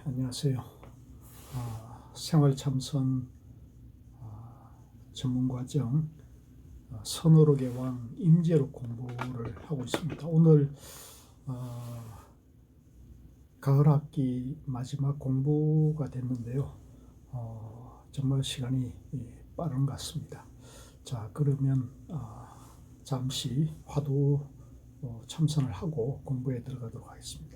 안녕하세요. 생활참선 전문과정 선어록의 왕 임제록 공부를 하고 있습니다. 오늘 가을 학기 마지막 공부가 됐는데요. 정말 시간이 빠른 것 같습니다. 자, 그러면 잠시 화두 참선을 하고 공부에 들어가도록 하겠습니다.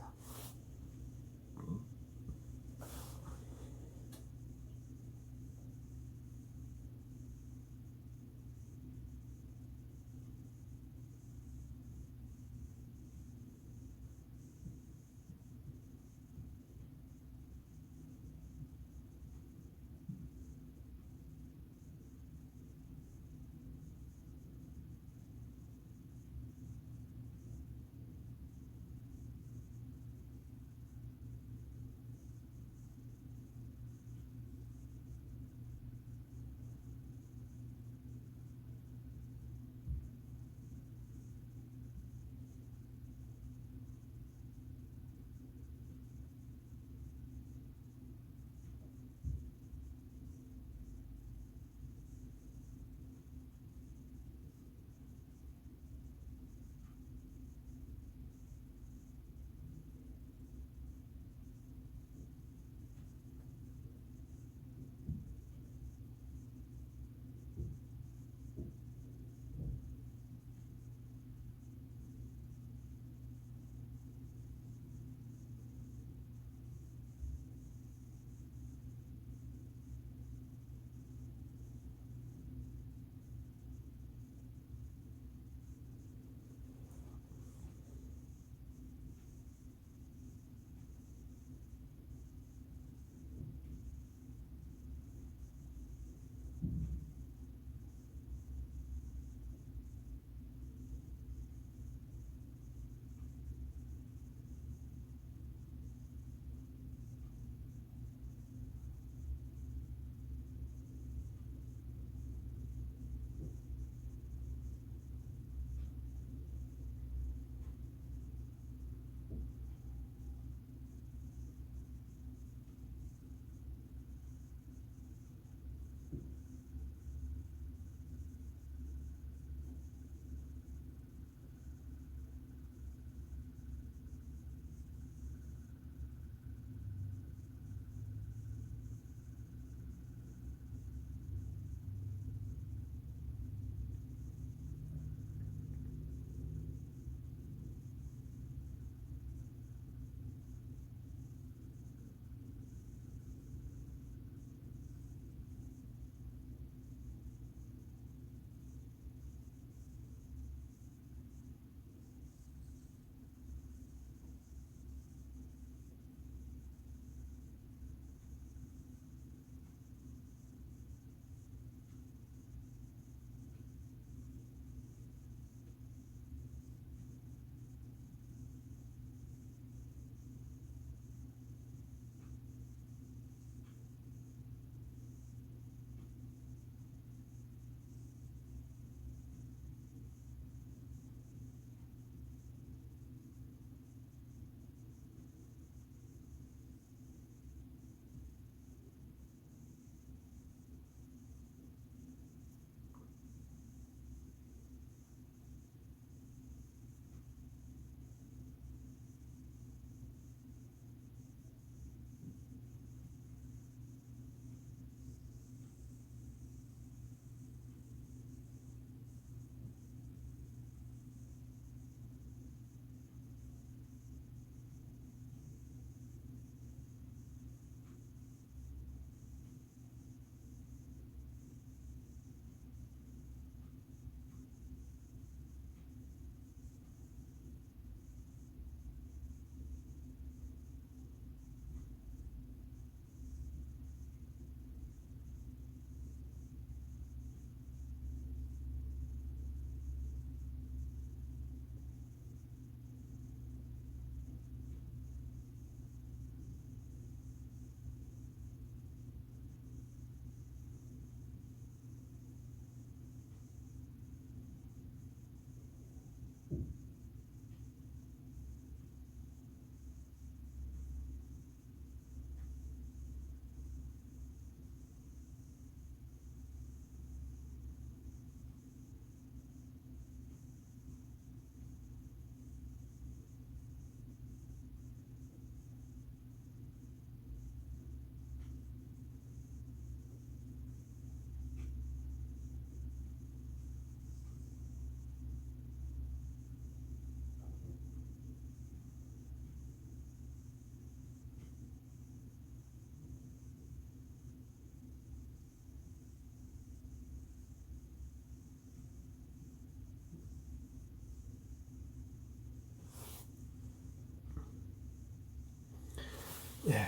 예,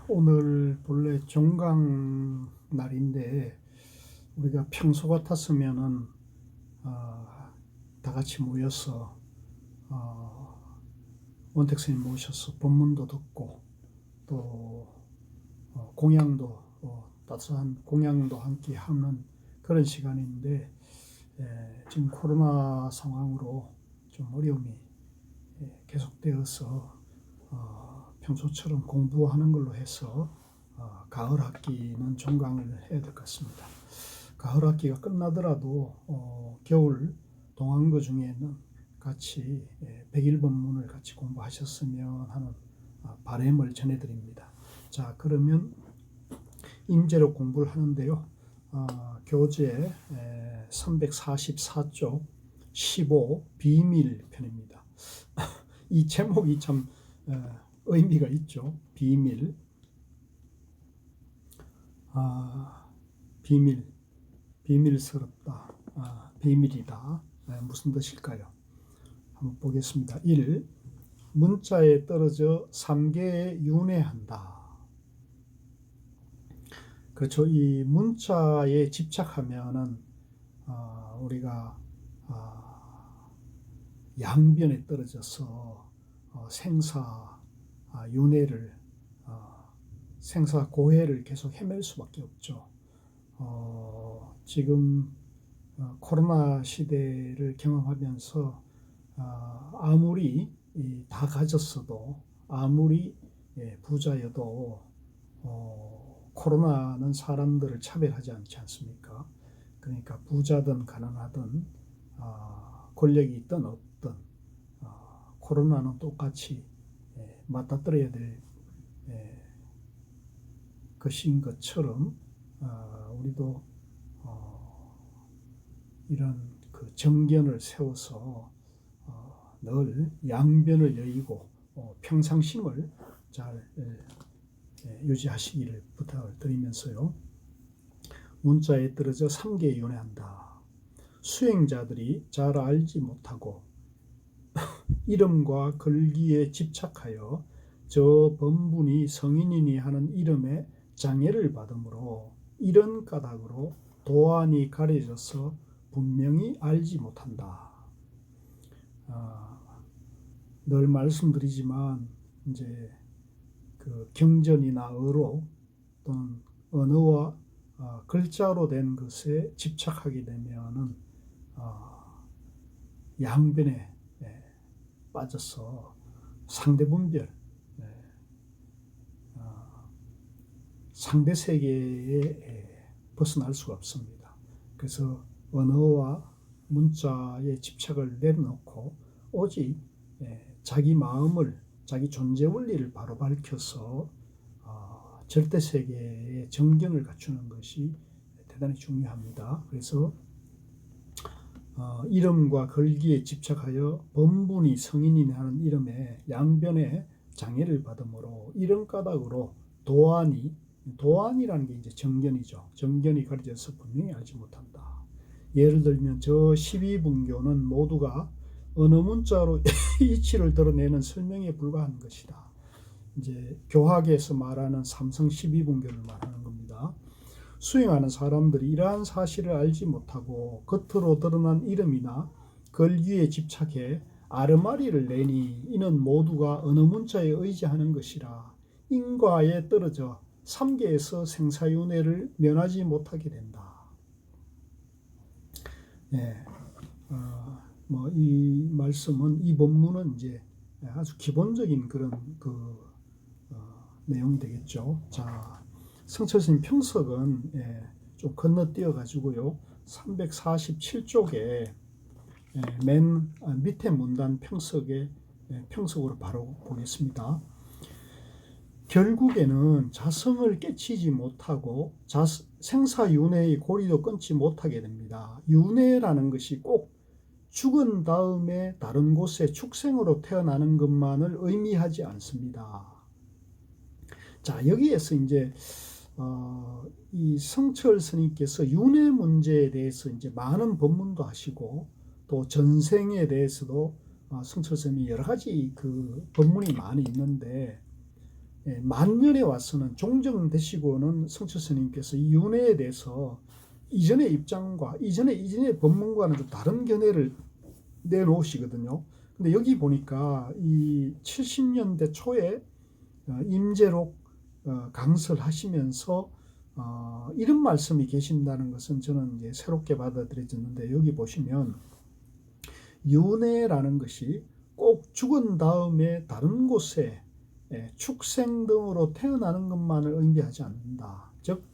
오늘 본래 종강 날인데 우리가 평소 같았으면은 다 같이 모여서 원택 스님 모셔서 법문도 듣고 또 공양도 따뜻한 공양도 함께 하는 그런 시간인데 지금 코로나 상황으로 좀 어려움이 계속되어서 평소처럼 공부하는 걸로 해서 가을 학기는 종강을 해야 될 것 같습니다. 가을 학기가 끝나더라도 겨울 동안거 중에는 같이 100일 법문을 같이 공부하셨으면 하는 바람을 전해드립니다. 자, 그러면 임제로 공부를 하는데요. 교재 344쪽 15 비밀 편입니다. 이 제목이 참 의미가 있죠. 비밀. 비밀스럽다. 비밀이다. 무슨 뜻일까요? 한번 보겠습니다. 1. 문자에 떨어져 삼계에 윤회한다. 그렇죠. 이 문자에 집착하면은 우리가 양변에 떨어져서 생사 윤회를 생사 고해를 계속 헤맬 수밖에 없죠. 지금 코로나 시대를 경험하면서 아무리 다 가졌어도 아무리 부자여도 코로나는 사람들을 차별하지 않지 않습니까? 그러니까 부자든 가난하든 권력이 있든 없든 코로나는 똑같이 맞닥뜨려야 될 것인 것처럼 우리도 이런 그 정견을 세워서 늘 양변을 여의고 평상심을 잘 유지하시기를 부탁을 드리면서요. 문자에 떨어져 삼계에 윤회한다. 수행자들이 잘 알지 못하고 이름과 글귀에 집착하여 저 범분이 성인이니 하는 이름에 장애를 받으므로 이런 까닭으로 도안이 가려져서 분명히 알지 못한다. 늘 말씀드리지만 이제 그 경전이나 어로 또는 언어와 글자로 된 것에 집착하게 되면은 양변에 빠져서 상대분별, 상대 세계에 벗어날 수가 없습니다. 그래서 언어와 문자에 집착을 내려놓고 오직 자기 마음을, 자기 존재 원리를 바로 밝혀서 절대 세계의 정견을 갖추는 것이 대단히 중요합니다. 그래서 이름과 글귀에 집착하여 범분이 성인이니 하는 이름에 양변에 장애를 받으므로 이런 까닭으로 도안이라는 게 이제 정견이죠. 정견이 가려져서 분명히 알지 못한다. 예를 들면 저 12분교는 모두가 어느 문자로 이치를 드러내는 설명에 불과한 것이다. 이제 교학에서 말하는 삼성 12분교를 말하는 겁니다. 수행하는 사람들이 이러한 사실을 알지 못하고 겉으로 드러난 이름이나 글귀에 집착해 아르마리를 내니 이는 모두가 어느 문자에 의지하는 것이라 인과에 떨어져 삼계에서 생사윤회를 면하지 못하게 된다. 이 말씀은 이 본문은 이제 아주 기본적인 그런 내용이 되겠죠. 자, 성철 스님 평석은 좀 건너뛰어 가지고요. 347쪽에 맨 밑에 문단 평석의 평석으로 바로 보겠습니다. 결국에는 자성을 깨치지 못하고 생사윤회의 고리도 끊지 못하게 됩니다. 윤회라는 것이 꼭 죽은 다음에 다른 곳에 축생으로 태어나는 것만을 의미하지 않습니다. 자, 여기에서 이제 이 성철 스님께서 윤회 문제에 대해서 이제 많은 법문도 하시고 또 전생에 대해서도 성철스님이 여러 가지 그 법문이 많이 있는데, 만년에 와서는 종정되시고는 성철스님께서 이 윤회에 대해서 이전의 입장과 이전의 법문과는 좀 다른 견해를 내놓으시거든요. 근데 여기 보니까 이 70년대 초에 임재록 강설하시면서 이런 말씀이 계신다는 것은 저는 이제 새롭게 받아들여졌는데, 여기 보시면 윤회라는 것이 꼭 죽은 다음에 다른 곳에 축생 등으로 태어나는 것만을 의미하지 않는다. 즉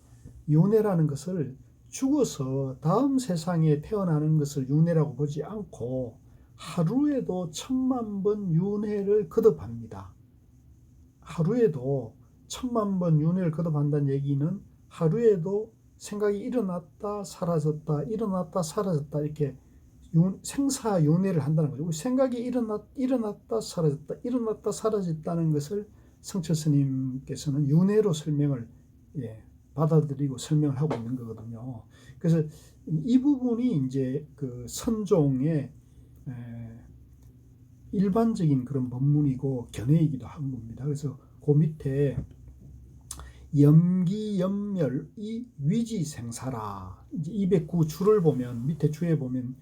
윤회라는 것을 죽어서 다음 세상에 태어나는 것을 윤회라고 보지 않고 하루에도 10,000,000번 윤회를 거듭합니다. 하루에도 10,000,000번 윤회를 거듭한다는 얘기는 하루에도 생각이 일어났다 사라졌다 일어났다 사라졌다 이렇게 생사윤회를 한다는 거죠. 생각이 일어났다 사라졌다 일어났다 사라졌다는 것을 성철스님께서는 윤회로 설명을 받아들이고 설명을 하고 있는 거거든요. 그래서 이 부분이 이제 그 선종의 일반적인 그런 법문이고 견해이기도 한 겁니다. 그래서 그 밑에 염기염멸이 위지생사라, 이제 209 줄을 보면 밑에 주에 보면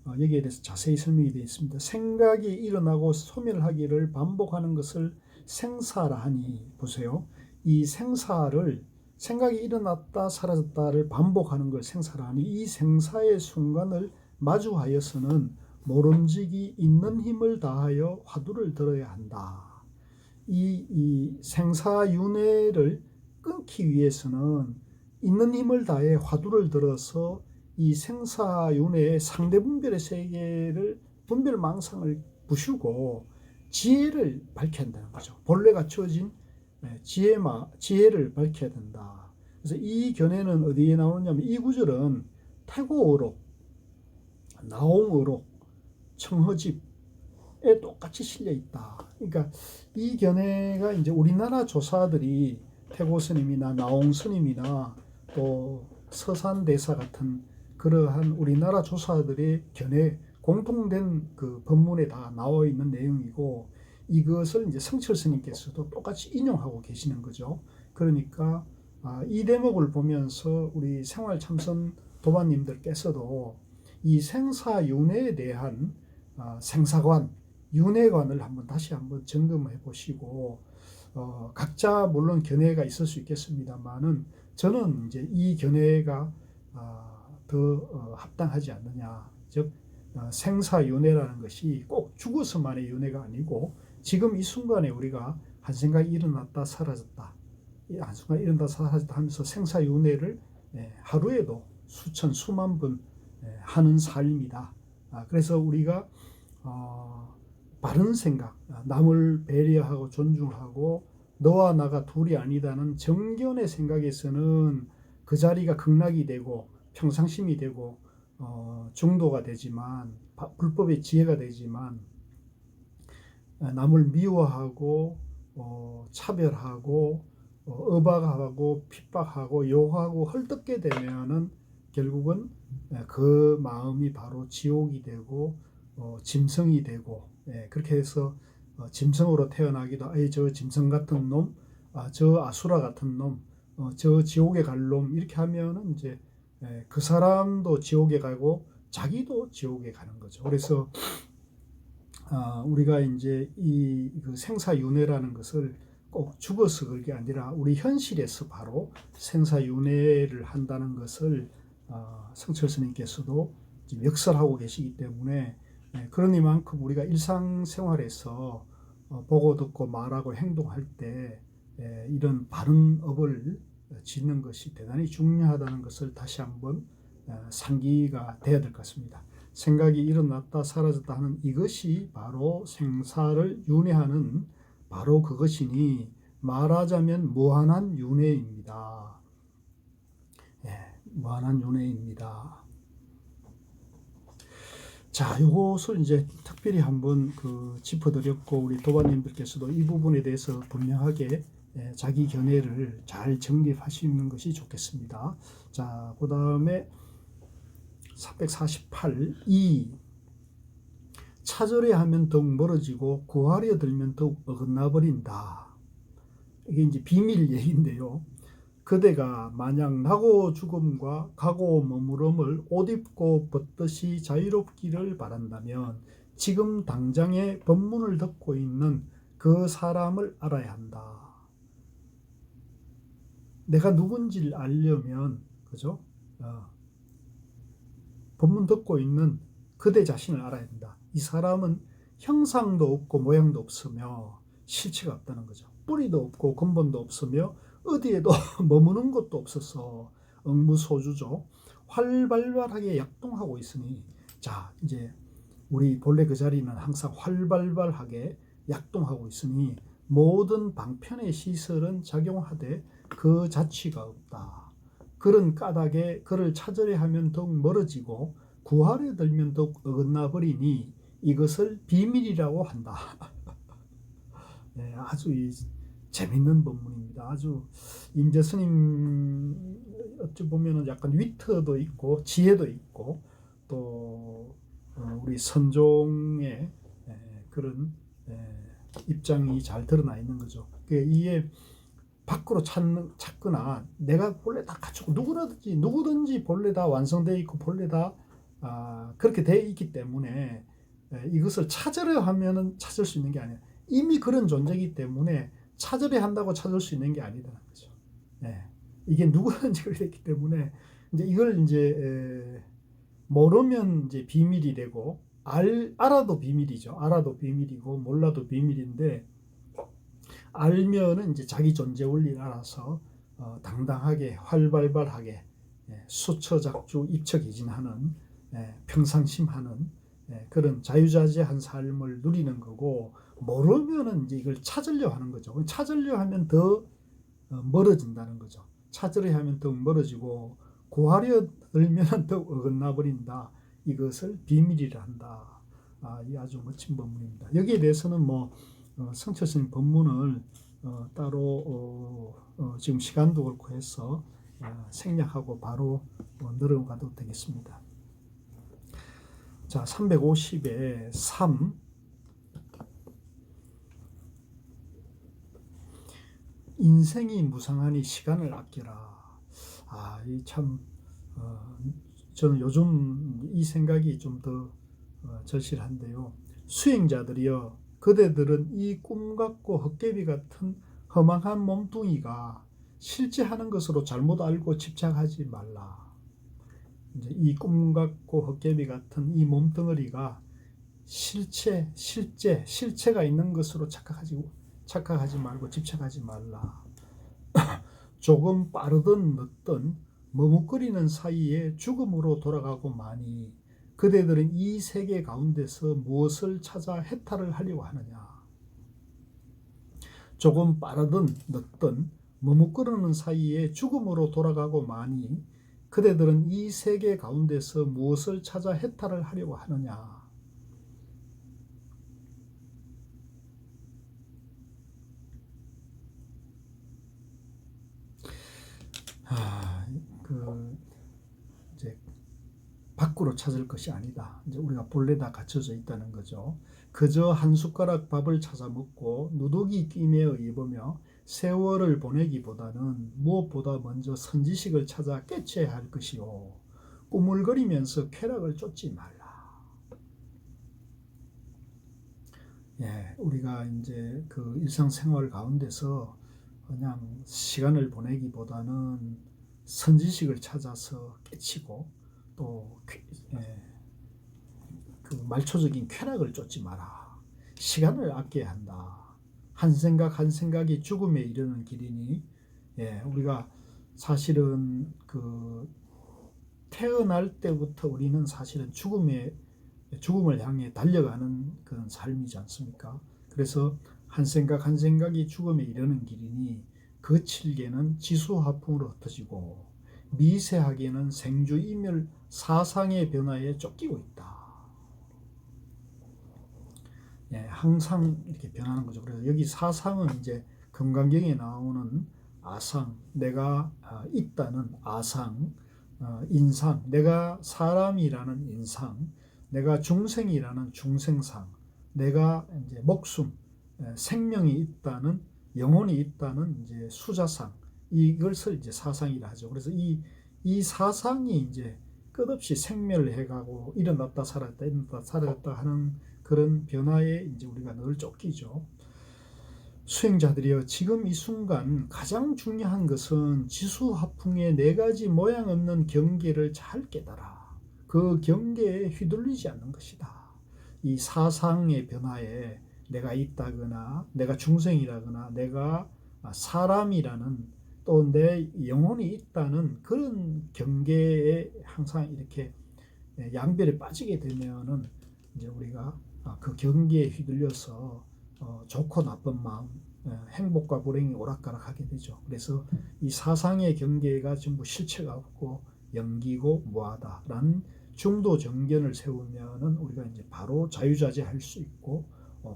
여기에 대해서 자세히 설명이 되어 있습니다. 생각이 일어나고 소멸하기를 반복하는 것을 생사라 하니, 보세요. 이 생사를, 생각이 일어났다 사라졌다를 반복하는 걸 생사라 하니, 이 생사의 순간을 마주하여서는 모름지기 있는 힘을 다하여 화두를 들어야 한다. 이 생사윤회를 끊기 위해서는 있는 힘을 다해 화두를 들어서 이 생사윤회의 상대분별의 세계를, 분별망상을 부수고 지혜를 밝혀야 한다는 거죠. 본래 갖추어진 지혜를 밝혀야 된다. 그래서 이 견해는 어디에 나오느냐면, 이 구절은 태고어록, 나홍어록, 청허집에 똑같이 실려 있다. 그러니까 이 견해가 이제 우리나라 조사들이 태고 스님이나 나홍 스님이나 또 서산대사 같은 그러한 우리나라 조사들의 견해, 공통된 그 법문에 다 나와 있는 내용이고, 이것을 이제 성철 스님께서도 똑같이 인용하고 계시는 거죠. 그러니까 이 대목을 보면서 우리 생활참선 도반님들께서도 이 생사윤회에 대한 생사관, 윤회관을 다시 한번 점검해 보시고, 각자 물론 견해가 있을 수 있겠습니다만은 저는 이제 이 견해가 더 합당하지 않느냐. 즉 생사윤회라는 것이 꼭 죽어서만의 윤회가 아니고, 지금 이 순간에 우리가 한 생각이 일어났다 사라졌다, 한 순간 일어났다 사라졌다 하면서 생사윤회를 하루에도 수천 수만 번 하는 삶이다. 그래서 우리가 바른 생각, 남을 배려하고 존중하고 너와 나가 둘이 아니다는 정견의 생각에서는 그 자리가 극락이 되고 평상심이 되고 중도가 되지만, 불법의 지혜가 되지만, 남을 미워하고 차별하고 억압하고 핍박하고 욕하고 헐뜯게 되면은 결국은 그 마음이 바로 지옥이 되고 짐승이 되고, 그렇게 해서 짐승으로 태어나기도, 저 짐승 같은 놈, 저 아수라 같은 놈, 저 지옥에 갈 놈, 이렇게 하면은 이제 그 사람도 지옥에 가고 자기도 지옥에 가는 거죠. 그래서 우리가 이제 그 생사윤회라는 것을 꼭 죽어서 그게 아니라 우리 현실에서 바로 생사윤회를 한다는 것을 성철 스님께서도 지금 역설하고 계시기 때문에, 그러니만큼 우리가 일상생활에서 보고 듣고 말하고 행동할 때 이런 바른 업을 짓는 것이 대단히 중요하다는 것을 다시 한번 상기가 돼야 될 것 같습니다. 생각이 일어났다 사라졌다 하는 이것이 바로 생사를 윤회하는 바로 그것이니, 말하자면 무한한 윤회입니다. 무한한 윤회입니다. 자, 이것을 이제 특별히 한번 짚어드렸고, 우리 도반님들께서도 이 부분에 대해서 분명하게 자기 견해를 잘 정립하시는 것이 좋겠습니다. 자, 그 다음에 448 2. 찾으려 하면 더욱 멀어지고 구하려 들면 더욱 어긋나 버린다. 이게 이제 비밀 얘기인데요. 그대가 만약 나고 죽음과 가고 머무름을 옷 입고 벗듯이 자유롭기를 바란다면 지금 당장의 법문을 듣고 있는 그 사람을 알아야 한다. 내가 누군지를 알려면, 그죠? 법문 듣고 있는 그대 자신을 알아야 된다. 이 사람은 형상도 없고 모양도 없으며 실체가 없다는 거죠. 뿌리도 없고 근본도 없으며 어디에도 머무는 것도 없어서 응무소주죠. 활발하게 약동하고 있으니, 자, 이제 우리 본래 그 자리는 항상 활발하게 약동하고 있으니 모든 방편의 시설은 작용하되 그 자취가 없다. 그런 까닭에 그를 찾으려 하면 더욱 멀어지고 구하려 들면 더욱 어긋나 버리니 이것을 비밀이라고 한다. 네, 아주 재밌는 본문입니다. 아주 임재 스님 어찌 보면은 약간 위트도 있고 지혜도 있고 또 우리 선종의 그런 입장이 잘 드러나 있는 거죠. 이게 밖으로 찾거나 내가 본래 다 갖추고 누구든지 본래 다 완성되어 있고 본래 다 그렇게 되어 있기 때문에 이것을 찾으려 하면은 찾을 수 있는 게 아니에요. 이미 그런 존재이기 때문에 찾으려 한다고 찾을 수 있는 게 아니라는 거죠. 이게 누구든지 그렇게 됐기 때문에 이제 이걸 이제 모르면 이제 비밀이 되고 알아도 비밀이죠. 알아도 비밀이고 몰라도 비밀인데 알면은 이제 자기 존재 원리를 알아서 당당하게 활발하게 수처작주 입처기진하는 평상심하는 그런 자유자재한 삶을 누리는 거고 모르면은 이제 이걸 찾으려 하는 거죠. 찾으려 하면 더 멀어진다는 거죠. 찾으려 하면 더 멀어지고 구하려 들면 더 어긋나 버린다. 이것을 비밀이라 한다. 이 아주 멋진 본문입니다. 여기에 대해서는 뭐 성철 스님 본문을 따로 지금 시간도 그렇고 해서 생략하고 바로 넘어가도 되겠습니다. 자, 350에 3. 인생이 무상하니 시간을 아껴라. 이 참 저는 요즘 이 생각이 좀 더 절실한데요. 수행자들이여, 그대들은 이 꿈 같고 헛개비 같은 허망한 몸뚱이가 실제 하는 것으로 잘못 알고 집착하지 말라. 이제 이 꿈 같고 헛개비 같은 이 몸뚱어리가 실체가 있는 것으로 착각하지 말고 집착하지 말라. 조금 빠르든 늦든 머뭇거리는 사이에 죽음으로 돌아가고 마니 그대들은 이 세계 가운데서 무엇을 찾아 해탈을 하려고 하느냐. 조금 빠르든 늦든 머뭇거리는 사이에 죽음으로 돌아가고 마니 그대들은 이 세계 가운데서 무엇을 찾아 해탈을 하려고 하느냐. 이제 밖으로 찾을 것이 아니다. 이제 우리가 본래 다 갖춰져 있다는 거죠. 그저 한 숟가락 밥을 찾아 먹고 누더기 끼며 입으며 세월을 보내기보다는 무엇보다 먼저 선지식을 찾아 깨쳐야 할 것이요. 꾸물거리면서 쾌락을 쫓지 말라. 우리가 이제 그 일상생활 가운데서 그냥 시간을 보내기보다는 선지식을 찾아서 깨치고 또 그 말초적인 쾌락을 쫓지 마라. 시간을 아껴야 한다. 한 생각 한 생각이 죽음에 이르는 길이니 우리가 사실은 그 태어날 때부터 우리는 사실은 죽음을 향해 달려가는 그런 삶이지 않습니까? 그래서 한 생각 한 생각이 죽음에 이르는 길이니 그 칠개는 지수화풍으로 흩어지고 미세하게는 생주이멸 사상의 변화에 쫓기고 있다. 항상 이렇게 변하는 거죠. 그래서 여기 사상은 이제 금강경에 나오는 아상, 내가 있다는 아상, 인상, 내가 사람이라는 인상, 내가 중생이라는 중생상, 내가 이제 목숨, 생명이 있다는, 영혼이 있다는 이제 수자상, 이것을 이제 사상이라 하죠. 그래서 이 사상이 이제 끝없이 생멸을 해가고 일어났다 사라졌다 일어났다 사라졌다 하는 그런 변화에 이제 우리가 늘 쫓기죠. 수행자들이여, 지금 이 순간 가장 중요한 것은 지수화풍의 4가지 모양 없는 경계를 잘 깨달아 그 경계에 휘둘리지 않는 것이다. 이 사상의 변화에 내가 있다거나 내가 중생이라거나 내가 사람이라는 또 내 영혼이 있다는 그런 경계에 항상 이렇게 양별에 빠지게 되면은 이제 우리가 그 경계에 휘둘려서 좋고 나쁜 마음, 행복과 불행이 오락가락하게 되죠. 그래서 이 사상의 경계가 전부 실체가 없고 연기고 무하다라는 중도 정견을 세우면은 우리가 이제 바로 자유자재할 수 있고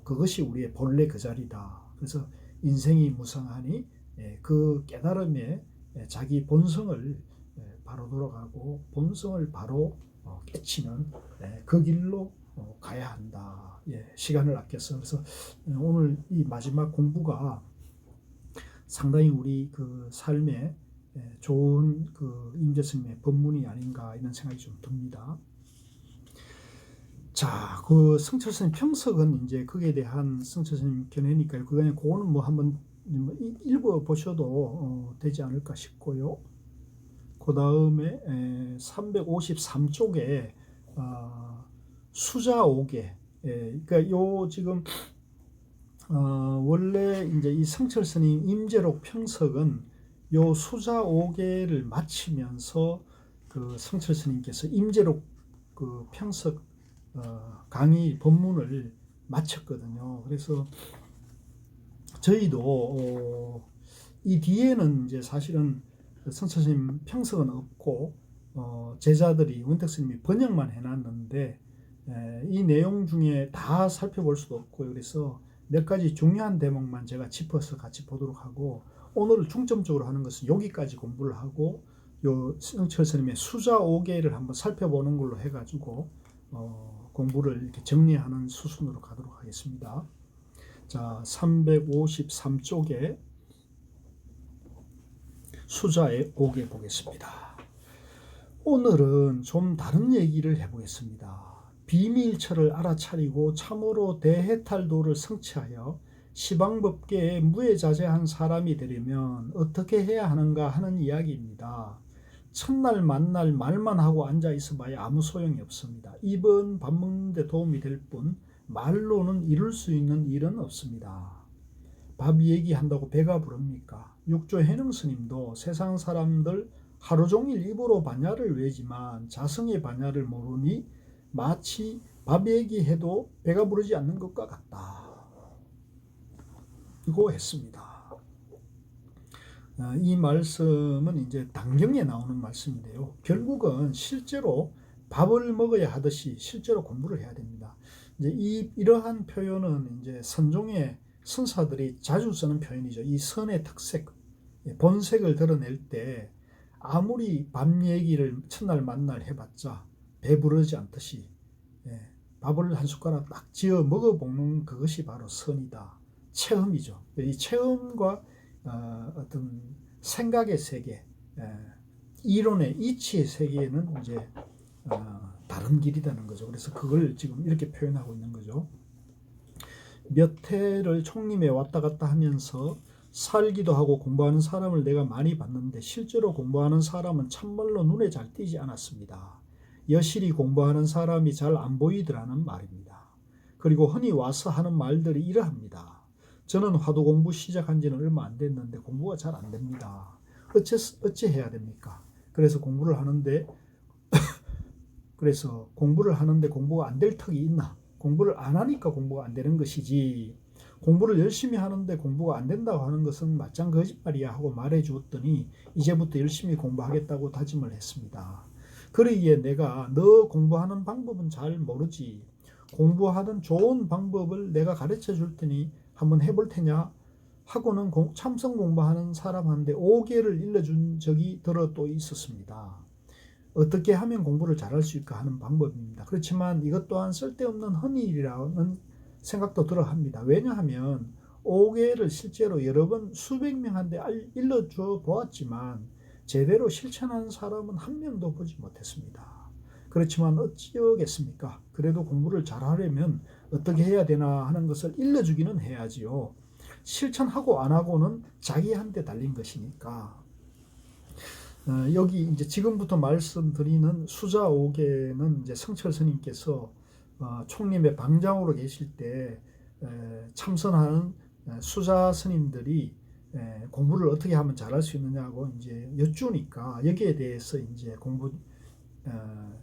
그것이 우리의 본래 그 자리다. 그래서 인생이 무상하니 그 깨달음에 자기 본성을 바로 돌아가고 본성을 바로 깨치는 그 길로 가야 한다. 시간을 아껴서. 그래서 오늘 이 마지막 공부가 상당히 우리 그 삶에 좋은 그 임재스님의 법문이 아닌가 이런 생각이 좀 듭니다. 자, 그 성철스님 평석은 이제 거기에 대한 성철스님 견해니까요. 그거는 뭐 한번 읽어 보셔도 되지 않을까 싶고요. 그 다음에 353쪽에 수자 5개. 그러니까 요 지금 원래 이제 이 성철스님 임재록 평석은 요 수자 5개를 마치면서 그 성철스님께서 임재록 그 평석 강의 법문을 마쳤거든요. 그래서 저희도 이 뒤에는 이제 사실은 성철스님 평석은 없고 제자들이 원택스님이 번역만 해놨는데 이 내용 중에 다 살펴볼 수도 없고요. 그래서 몇 가지 중요한 대목만 제가 짚어서 같이 보도록 하고, 오늘 중점적으로 하는 것은 여기까지 공부를 하고 요 성철스님의 수자 5개를 한번 살펴보는 걸로 해가지고 공부를 이렇게 정리하는 수순으로 가도록 하겠습니다. 자, 353쪽에 수자의 5개 보겠습니다. 오늘은 좀 다른 얘기를 해보겠습니다. 비밀처를 알아차리고 참으로 대해탈도를 성취하여 시방법계에 무해자재한 사람이 되려면 어떻게 해야 하는가 하는 이야기입니다. 첫날 만날 말만 하고 앉아 있어봐야 아무 소용이 없습니다. 입은 밥 먹는 데 도움이 될 뿐 말로는 이룰 수 있는 일은 없습니다. 밥 얘기한다고 배가 부릅니까? 육조 해능 스님도 세상 사람들 하루 종일 입으로 반야를 외지만 자성의 반야를 모르니 마치 밥 얘기해도 배가 부르지 않는 것과 같다. 이거 했습니다. 이 말씀은 이제 당경에 나오는 말씀인데요. 결국은 실제로 밥을 먹어야 하듯이 실제로 공부를 해야 됩니다. 이제 이러한 표현은 이제 선종의 선사들이 자주 쓰는 표현이죠. 이 선의 특색, 본색을 드러낼 때 아무리 밥 얘기를 첫날 만날 해봤자 배부르지 않듯이 밥을 한 숟가락 딱 지어 먹어보는 그것이 바로 선이다. 체험이죠. 이 체험과 어떤 생각의 세계, 이론의 이치의 세계에는 이제 다른 길이라는 거죠. 그래서 그걸 지금 이렇게 표현하고 있는 거죠. 몇 해를 총림에 왔다 갔다 하면서 살기도 하고 공부하는 사람을 내가 많이 봤는데 실제로 공부하는 사람은 참말로 눈에 잘 띄지 않았습니다. 여실히 공부하는 사람이 잘 안 보이더라는 말입니다. 그리고 흔히 와서 하는 말들이 이러합니다. 저는 화두 공부 시작한 지는 얼마 안 됐는데 공부가 잘 안 됩니다. 어찌 해야 됩니까? 그래서 공부를 하는데 공부가 안 될 턱이 있나? 공부를 안 하니까 공부가 안 되는 것이지, 공부를 열심히 하는데 공부가 안 된다고 하는 것은 맞짱 거짓말이야 하고 말해 주었더니 이제부터 열심히 공부하겠다고 다짐을 했습니다. 그러기에 내가 너 공부하는 방법은 잘 모르지, 공부하던 좋은 방법을 내가 가르쳐 줄 테니 한번 해볼 테냐 하고는 참선 공부하는 사람한테 5개를 일러준 적이 들어 또 있었습니다. 어떻게 하면 공부를 잘할 수 있을까 하는 방법입니다. 그렇지만 이것 또한 쓸데없는 헌일이라는 생각도 들어 합니다. 왜냐하면 5개를 실제로 여러 번 수백 명한테 일러줘 보았지만 제대로 실천하는 사람은 한 명도 보지 못했습니다. 그렇지만 어찌하겠습니까? 그래도 공부를 잘하려면 어떻게 해야 되나 하는 것을 일러주기는 해야지요. 실천하고 안 하고는 자기한테 달린 것이니까. 여기 이제 지금부터 말씀드리는 수자 5개는 이제 성철 스님께서 총림의 방장으로 계실 때 참선하는 수자 스님들이 공부를 어떻게 하면 잘할 수 있느냐고 이제 여쭈니까 여기에 대해서 이제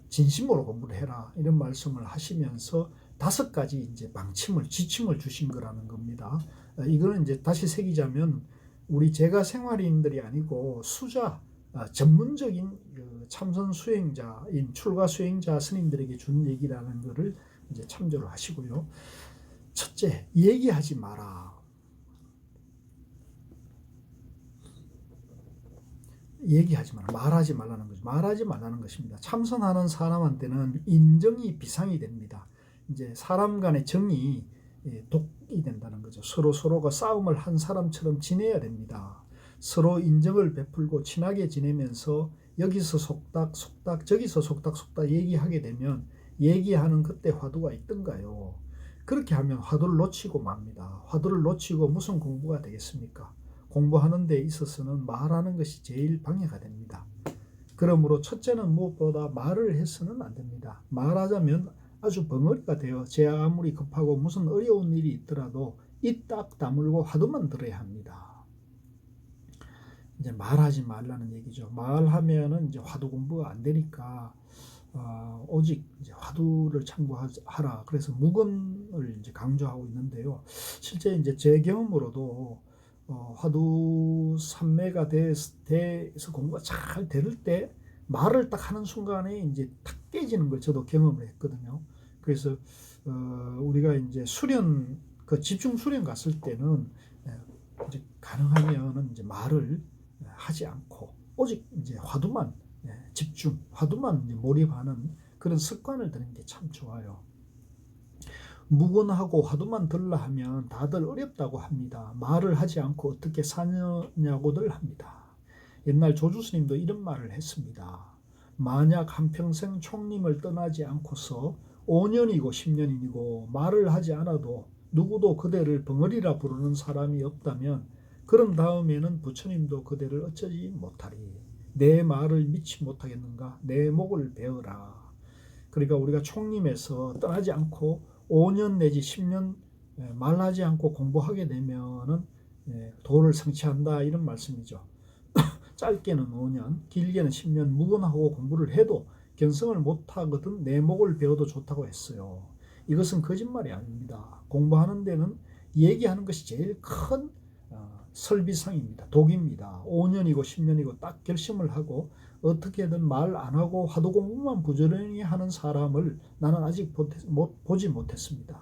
진심으로 공부를 해라 이런 말씀을 하시면서 5가지 이제 지침을 주신 거라는 겁니다. 이거는 이제 다시 새기자면 우리 제가 생활인들이 아니고 수자 전문적인 참선 수행자인 출가 수행자 스님들에게 준 얘기라는 것을 이제 참조를 하시고요. 첫째, 얘기하지 마라. 얘기하지 마라. 말하지 말라는 거죠. 말하지 말라는 것입니다. 참선하는 사람한테는 인정이 비상이 됩니다. 이제 사람 간의 정이 독이 된다는 거죠. 서로가 싸움을 한 사람처럼 지내야 됩니다. 서로 인정을 베풀고 친하게 지내면서 여기서 속닥 저기서 속닥 얘기하게 되면 얘기하는 그때 화두가 있던가요? 그렇게 하면 화두를 놓치고 맙니다. 화두를 놓치고 무슨 공부가 되겠습니까? 공부하는 데 있어서는 말하는 것이 제일 방해가 됩니다. 그러므로 첫째는 무엇보다 말을 해서는 안 됩니다. 말하자면 아주 벙어리가 돼요. 제 아무리 급하고 무슨 어려운 일이 있더라도 입 딱 다물고 화두만 들어야 합니다. 이제 말하지 말라는 얘기죠. 말하면은 이제 화두 공부가 안 되니까 오직 이제 화두를 참고하라. 그래서 묵언을 이제 강조하고 있는데요. 실제 이제 제 경험으로도 화두 삼매가 돼서 공부가 잘 될 때 말을 딱 하는 순간에 이제 탁 깨지는 걸 저도 경험을 했거든요. 그래서 우리가 이제 수련 집중 수련 갔을 때는 이제 가능하면은 이제 말을 하지 않고 오직 이제 화두만 집중, 화두만 이제 몰입하는 그런 습관을 들이는 게 참 좋아요. 묵언하고 화두만 들라 하면 다들 어렵다고 합니다. 말을 하지 않고 어떻게 사냐고들 합니다. 옛날 조주스님도 이런 말을 했습니다. 만약 한평생 총림을 떠나지 않고서 5년이고 10년이고 말을 하지 않아도 누구도 그대를 벙어리라 부르는 사람이 없다면 그런 다음에는 부처님도 그대를 어쩌지 못하리. 내 말을 믿지 못하겠는가? 내 목을 베어라. 그러니까 우리가 총림에서 떠나지 않고 5년 내지 10년 말하지 않고 공부하게 되면은 도를 성취한다 이런 말씀이죠. 짧게는 5년, 길게는 10년 묵언하고 공부를 해도 견성을 못하거든 내 목을 베어도 좋다고 했어요. 이것은 거짓말이 아닙니다. 공부하는 데는 얘기하는 것이 제일 큰 설비상입니다. 독입니다. 5년이고 10년이고 딱 결심을 하고 어떻게든 말 안 하고 화두 공부만 부지런히 하는 사람을 나는 아직 보지 못했습니다.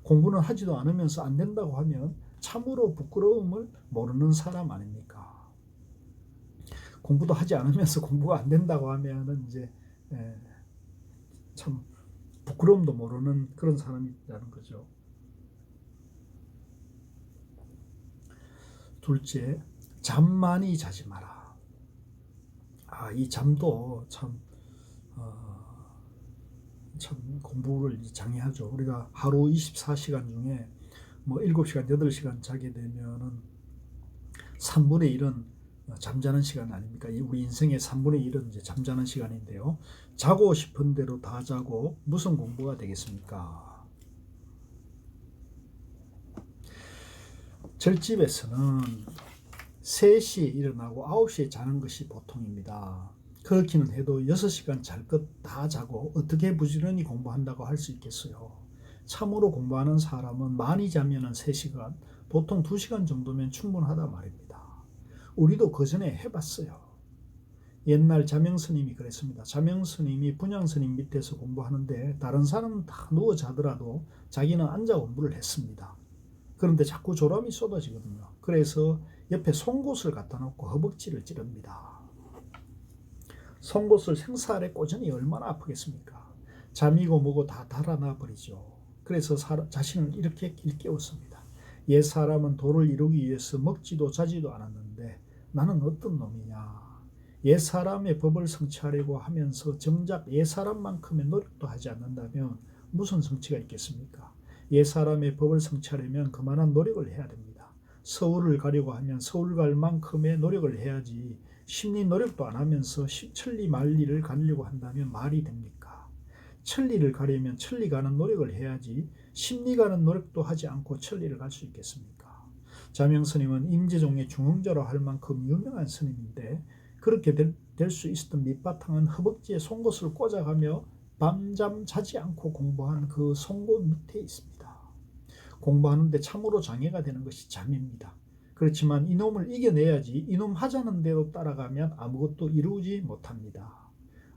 공부는 하지도 않으면서 안 된다고 하면 참으로 부끄러움을 모르는 사람 아닙니까? 공부도 하지 않으면서 공부가 안 된다고 하면은 이제 참 부끄러움도 모르는 그런 사람이라는 거죠. 둘째, 잠 많이 자지 마라. 이 잠도 참 공부를 장애하죠. 우리가 하루 24시간 중에 뭐 7시간, 8시간 자게 되면은 3분의 1은 잠자는 시간 아닙니까? 우리 인생의 3분의 1은 이제 잠자는 시간인데요. 자고 싶은 대로 다 자고 무슨 공부가 되겠습니까? 절집에서는 3시에 일어나고 9시에 자는 것이 보통입니다. 그렇기는 해도 6시간 잘 것 다 자고 어떻게 부지런히 공부한다고 할 수 있겠어요? 참으로 공부하는 사람은 많이 자면은 3시간, 보통 2시간 정도면 충분하다 말입니다. 우리도 그 전에 해봤어요. 옛날 자명스님이 그랬습니다. 자명스님이 분양스님 밑에서 공부하는데 다른 사람은 다 누워 자더라도 자기는 앉아 공부를 했습니다. 그런데 자꾸 졸음이 쏟아지거든요. 그래서 옆에 송곳을 갖다 놓고 허벅지를 찌릅니다. 송곳을 생사 아래 꽂으니 얼마나 아프겠습니까? 잠이고 뭐고 다 달아나 버리죠. 그래서 자신을 이렇게 일깨웠습니다. 옛 사람은 도를 이루기 위해서 먹지도 자지도 않았는데 나는 어떤 놈이냐. 옛 사람의 법을 성취하려고 하면서 정작 옛 사람만큼의 노력도 하지 않는다면 무슨 성취가 있겠습니까? 옛 사람의 법을 성취하려면 그만한 노력을 해야 됩니다. 서울을 가려고 하면 서울 갈 만큼의 노력을 해야지 심리 노력도 안 하면서 천리 만리를 가려고 한다면 말이 됩니까? 천리를 가려면 천리 가는 노력을 해야지 심리 가는 노력도 하지 않고 천리를 갈 수 있겠습니까? 자명스님은 임재종의 중흥자로 할 만큼 유명한 스님인데 그렇게 될 수 있었던 밑바탕은 허벅지에 송곳을 꽂아가며 밤잠 자지 않고 공부한 그 송곳 밑에 있습니다. 공부하는데 참으로 장애가 되는 것이 잠입니다. 그렇지만 이놈을 이겨내야지 이놈 하자는 대로 따라가면 아무것도 이루지 못합니다.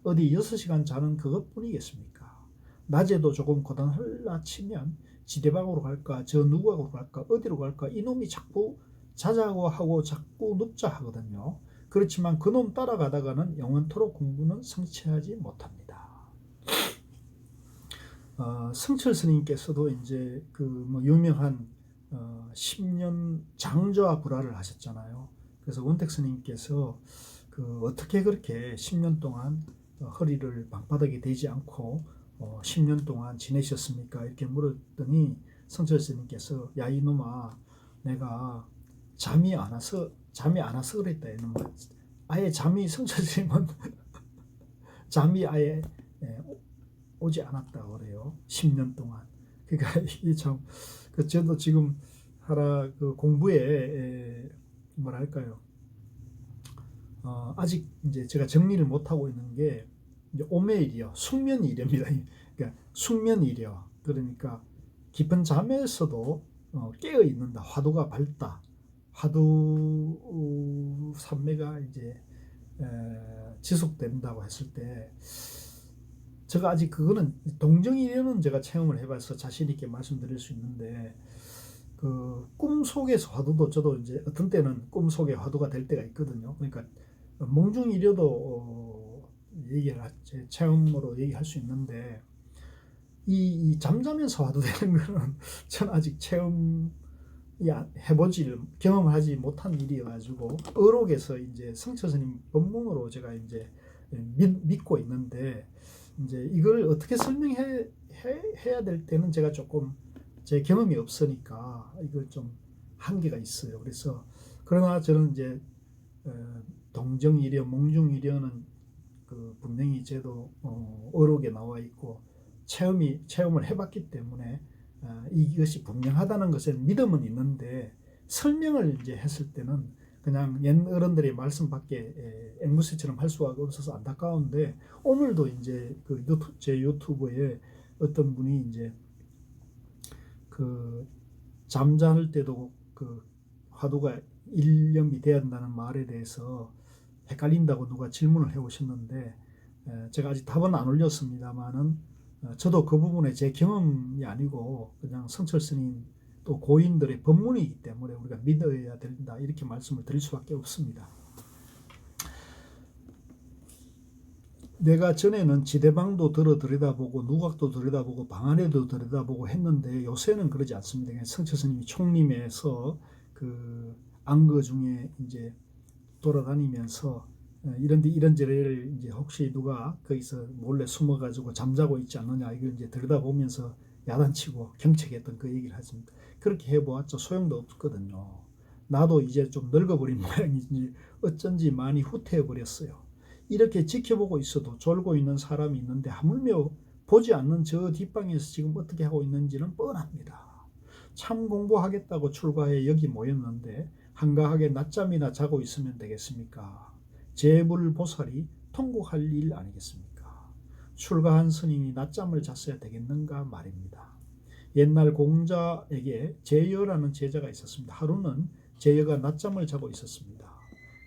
어디 6시간 자는 그것뿐이겠습니까? 낮에도 조금 고단하려 치면 지대방으로 갈까 저 누구하고 갈까 어디로 갈까 이놈이 자꾸 자자고 하고 자꾸 눕자 하거든요. 그렇지만 그놈 따라가다가는 영원토록 공부는 성취하지 못합니다. 성철 스님께서도 이제 유명한 10년 장좌 불화를 하셨잖아요. 그래서 원택 스님께서 어떻게 그렇게 10년 동안 허리를 방바닥에 대지 않고 10년 동안 지내셨습니까? 이렇게 물었더니 성철 스님께서 야 이놈아 내가 잠이 안 와서 그랬다 이놈아. 아예 성철 스님은 잠이 아예 오지 않았다 그래요. 10년 동안. 그러니까 이게 참 저도 지금 공부에 뭐랄까요? 아직 이제 제가 정리를 못 하고 있는 게 이제 오매일이요, 숙면이렵니다. 그러니까 숙면이려. 그러니까 깊은 잠에서도 깨어 있는다. 화두가 밝다. 화두 삼매가 이제 지속된다고 했을 때. 제가 아직 그거는 동정이련은 제가 체험을 해봐서 자신 있게 말씀드릴 수 있는데 꿈속에서 화두도 저도 이제 어떤 때는 꿈속에 화두가 될 때가 있거든요. 그러니까 몽중이려도 제 체험으로 얘기할 수 있는데 이 잠자면서 화두 되는 거는 저는 아직 경험하지 못한 일이어가지고 의록에서 이제 성처스님 법문으로 제가 이제 믿고 있는데 이제 이걸 어떻게 설명해야 될 때는 제가 조금 제 경험이 없으니까 이걸 좀 한계가 있어요. 그래서 그러나 저는 이제 동정이려, 몽중이려는 분명히 제도 어록에 나와 있고 체험을 해봤기 때문에 이것이 분명하다는 것에 믿음은 있는데 설명을 이제 했을 때는 그냥 옛 어른들의 말씀밖에 앵무새처럼 할 수가 없어서 안타까운데 오늘도 이제 제 유튜브에 어떤 분이 이제 잠잘 때도 화두가 일념이 돼야 한다는 말에 대해서 헷갈린다고 누가 질문을 해오셨는데 제가 아직 답은 안 올렸습니다만은 저도 그 부분에 제 경험이 아니고 그냥 성철 스님 또 고인들의 법문이기 때문에 우리가 믿어야 된다 이렇게 말씀을 드릴 수밖에 없습니다. 내가 전에는 지대방도 들여다보고 누각도 들여다보고 방 안에도 들여다보고 했는데 요새는 그러지 않습니다. 성철 스님이 총림에서 안거 중에 이제 돌아다니면서 이런저런 이제 혹시 누가 거기서 몰래 숨어가지고 잠자고 있지 않느냐 이걸 이제 들여다보면서 야단치고 경책했던 그 얘기를 하십니다. 그렇게 해보았죠. 소용도 없거든요. 나도 이제 좀 늙어버린 모양이지 어쩐지 많이 후퇴해버렸어요. 이렇게 지켜보고 있어도 졸고 있는 사람이 있는데 하물며 보지 않는 저 뒷방에서 지금 어떻게 하고 있는지는 뻔합니다. 참 공부하겠다고 출가해 여기 모였는데 한가하게 낮잠이나 자고 있으면 되겠습니까? 재불보살이 통곡할 일 아니겠습니까? 출가한 스님이 낮잠을 잤어야 되겠는가 말입니다. 옛날 공자에게 제여라는 제자가 있었습니다. 하루는 제여가 낮잠을 자고 있었습니다.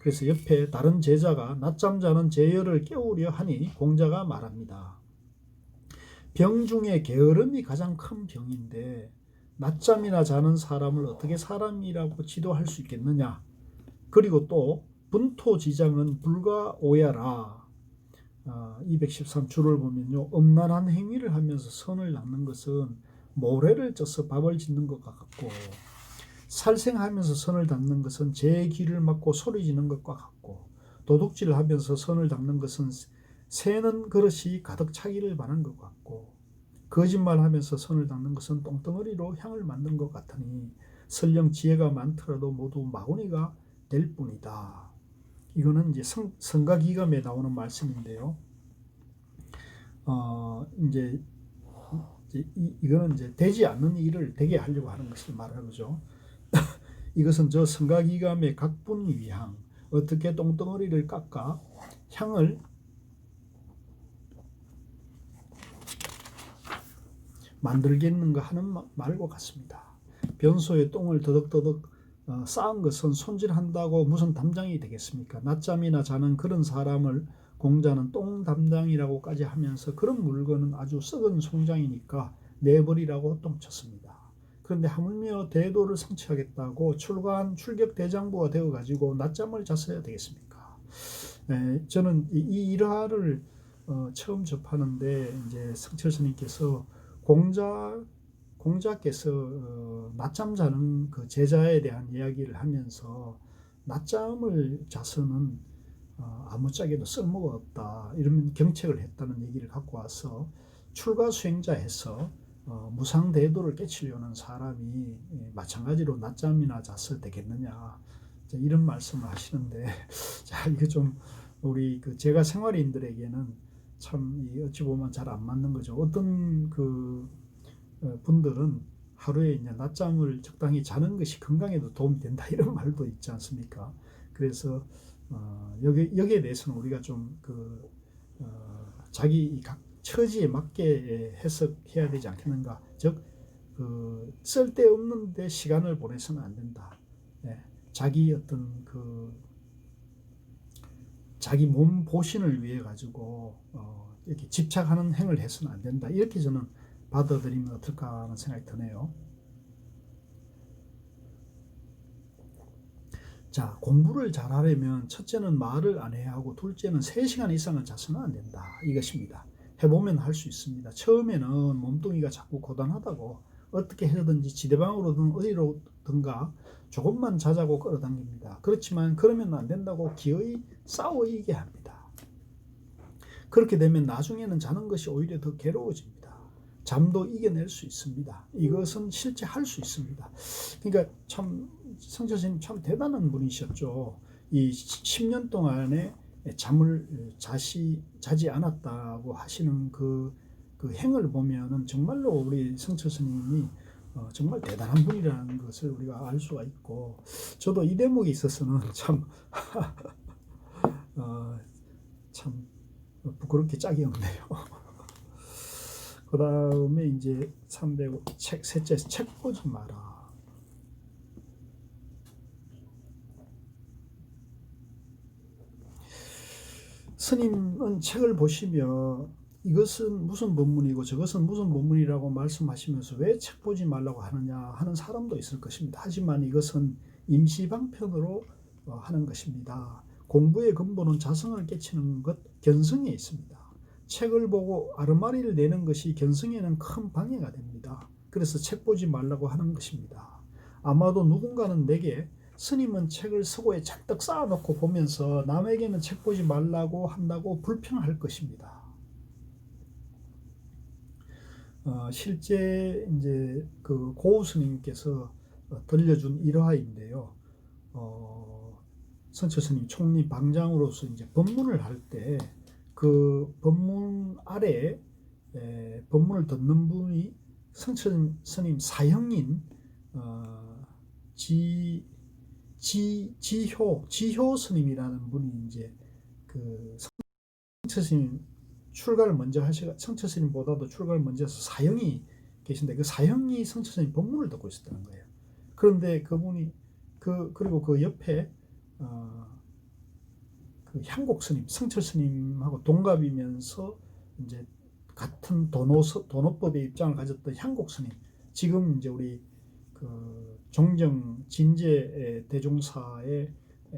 그래서 옆에 다른 제자가 낮잠 자는 제여를 깨우려 하니 공자가 말합니다. 병 중에 게으름이 가장 큰 병인데 낮잠이나 자는 사람을 어떻게 사람이라고 지도할 수 있겠느냐. 그리고 또 분토지장은 불가오야라. 213 줄을 보면요. 음란한 행위를 하면서 선을 닦는 것은 모래를 쪄서 밥을 짓는 것과 같고, 살생하면서 선을 닦는 것은 제 귀를 막고 소리 지는 것과 같고, 도둑질을 하면서 선을 닦는 것은 새는 그릇이 가득 차기를 바라는 것 같고, 거짓말하면서 선을 닦는 것은 똥덩어리로 향을 만든 것 같으니 설령 지혜가 많더라도 모두 마구니가 될 뿐이다. 이거는 이제 성가기감에 나오는 말씀인데요. 이거는 이제 되지 않는 일을 되게 하려고 하는 것을 말하는 거죠. 이것은 저 성가기감의 각분 위향, 어떻게 똥덩어리를 깎아 향을 만들겠는가 하는 말과 같습니다. 변소에 똥을 더덕더덕 쌓은 것은 손질한다고 무슨 담장이 되겠습니까? 낮잠이나 자는 그런 사람을 공자는 똥 담장이라고까지 하면서 그런 물건은 아주 썩은 송장이니까 내버리라고 똥쳤습니다. 그런데 하물며 대도를 성취하겠다고 출격 대장부가 되어가지고 낮잠을 잤어야 되겠습니까? 저는 이 일화를 처음 접하는데 이제 성철 스님께서 공자께서 낮잠 자는 그 제자에 대한 이야기를 하면서 낮잠을 자서는 아무짝에도 쓸모가 없다 이런 경책을 했다는 얘기를 갖고 와서 출가 수행자에서 무상대도를 깨치려는 사람이 마찬가지로 낮잠이나 잤을 되겠느냐 이런 말씀을 하시는데 자 이게 좀 우리 그 제가 생활인들에게는 참 어찌 보면 잘 안 맞는 거죠. 어떤 그 분들은 하루에 이제 낮잠을 적당히 자는 것이 건강에도 도움이 된다 이런 말도 있지 않습니까? 그래서 여기에 대해서는 우리가 좀 자기 각 처지에 맞게 해석해야 되지 않겠는가? 즉 쓸데없는데 시간을 보내서는 안 된다. 자기 어떤 자기 몸 보신을 위해 가지고 이렇게 집착하는 행을 해서는 안 된다. 이렇게 저는 받아들이면 어떨까 하는 생각이 드네요. 자, 공부를 잘하려면 첫째는 말을 안 해야 하고 둘째는 3시간 이상은 자서는 안 된다. 이것입니다. 해보면 할 수 있습니다. 처음에는 몸뚱이가 자꾸 고단하다고 어떻게 해서든지 지대방으로든 어디로든가 조금만 자자고 끌어당깁니다. 그렇지만 그러면 안 된다고 기어이 싸워 이기게 합니다. 그렇게 되면 나중에는 자는 것이 오히려 더 괴로워집니다. 잠도 이겨낼 수 있습니다. 이것은 실제 할 수 있습니다. 그러니까 참 성철 스님 참 대단한 분이셨죠. 이 10년 동안에 잠을 자지 않았다고 하시는 그 행을 보면은 정말로 우리 성철 스님이 정말 대단한 분이라는 것을 우리가 알 수가 있고, 저도 이 대목에 있어서는 참 참 부끄럽게 짝이 없네요. 그 다음에 이제 305 셋째 책 보지 마라. 스님은 책을 보시며 이것은 무슨 본문이고 저것은 무슨 본문이라고 말씀하시면서 왜 책 보지 말라고 하느냐 하는 사람도 있을 것입니다. 하지만 이것은 임시방편으로 하는 것입니다. 공부의 근본은 자성을 깨치는 것, 견성에 있습니다. 책을 보고 아르마리를 내는 것이 견성에는 큰 방해가 됩니다. 그래서 책 보지 말라고 하는 것입니다. 아마도 누군가는 내게 스님은 책을 서고에 잔뜩 쌓아놓고 보면서 남에게는 책 보지 말라고 한다고 불평할 것입니다. 실제 이제 그 고우 스님께서 들려준 일화인데요. 성철 스님 총리 방장으로서 이제 법문을 할 때 그 법문 아래 법문을 듣는 분이 성철 스님 사형인 지효 스님이라는 분이 이제 그 성철 스님 출가를 먼저 하시고 성철 스님보다도 출가를 먼저 해서 사형이 계신데 그 사형이 성철 스님 법문을 듣고 있었다는 거예요. 그런데 그분이 그리고 그 옆에 그 향곡 스님, 성철 스님하고 동갑이면서 이제 같은 도노법의 입장을 가졌던 향곡 스님, 지금 이제 우리 그 종정 진제 대종사에